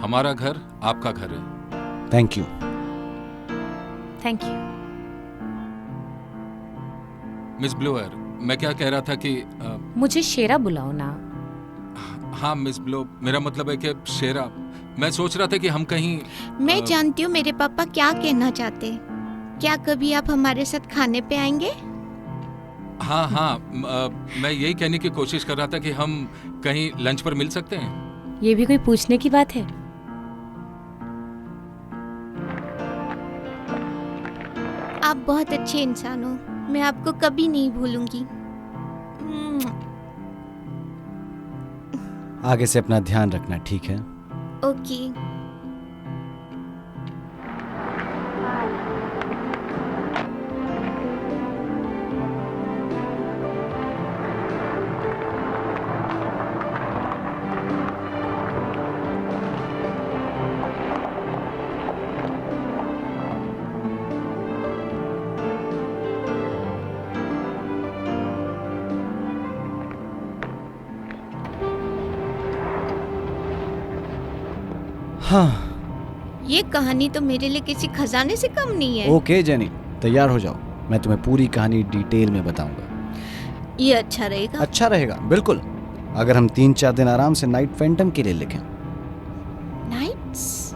हमारा घर आपका घर है। Thank you. Thank you. Miss blower, मैं क्या कह रहा था कि मुझे शेरा बुलाओ ना। हाँ मिस ब्लो, मेरा मतलब है कि शेरा, मैं सोच रहा था कि हम कहीं मैं जानती हूँ मेरे पापा क्या कहना चाहते हैं। क्या कभी आप हमारे साथ खाने पे आएंगे? हाँ, मैं यही कहने की कोशिश कर रहा था कि हम कहीं लंच पर मिल सकते हैं। ये भी कोई पूछने की बात है? आप बहुत अच्छे इंसान हो, मैं आपको कभी नहीं भूलूंगी। आगे से अपना ध्यान रखना, ठीक है? ओके। हाँ। ये कहानी तो मेरे लिए किसी खजाने से कम नहीं है। ओके जेनी, तैयार हो जाओ, मैं तुम्हें पूरी कहानी डिटेल में बताऊंगा। ये अच्छा रहेगा। अच्छा रहेगा, बिल्कुल। अगर हम 3-4 दिन आराम से नाइट फैंटम के लिए लिखें। नाइट्स?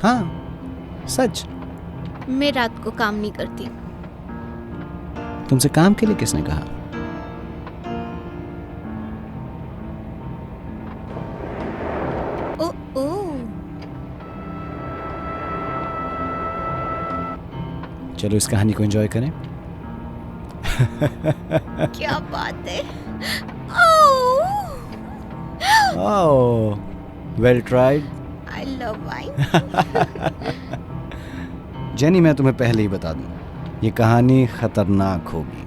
हाँ, सच। मैं रात को काम नहीं करती। तुमसे काम के लिए किसने कहा? ओ ओ, चलो इस कहानी को एंजॉय करें। क्या बात है। Oh, well tried. I love wine. Jenny, मैं तुम्हें पहले ही बता दूं, ये कहानी खतरनाक होगी।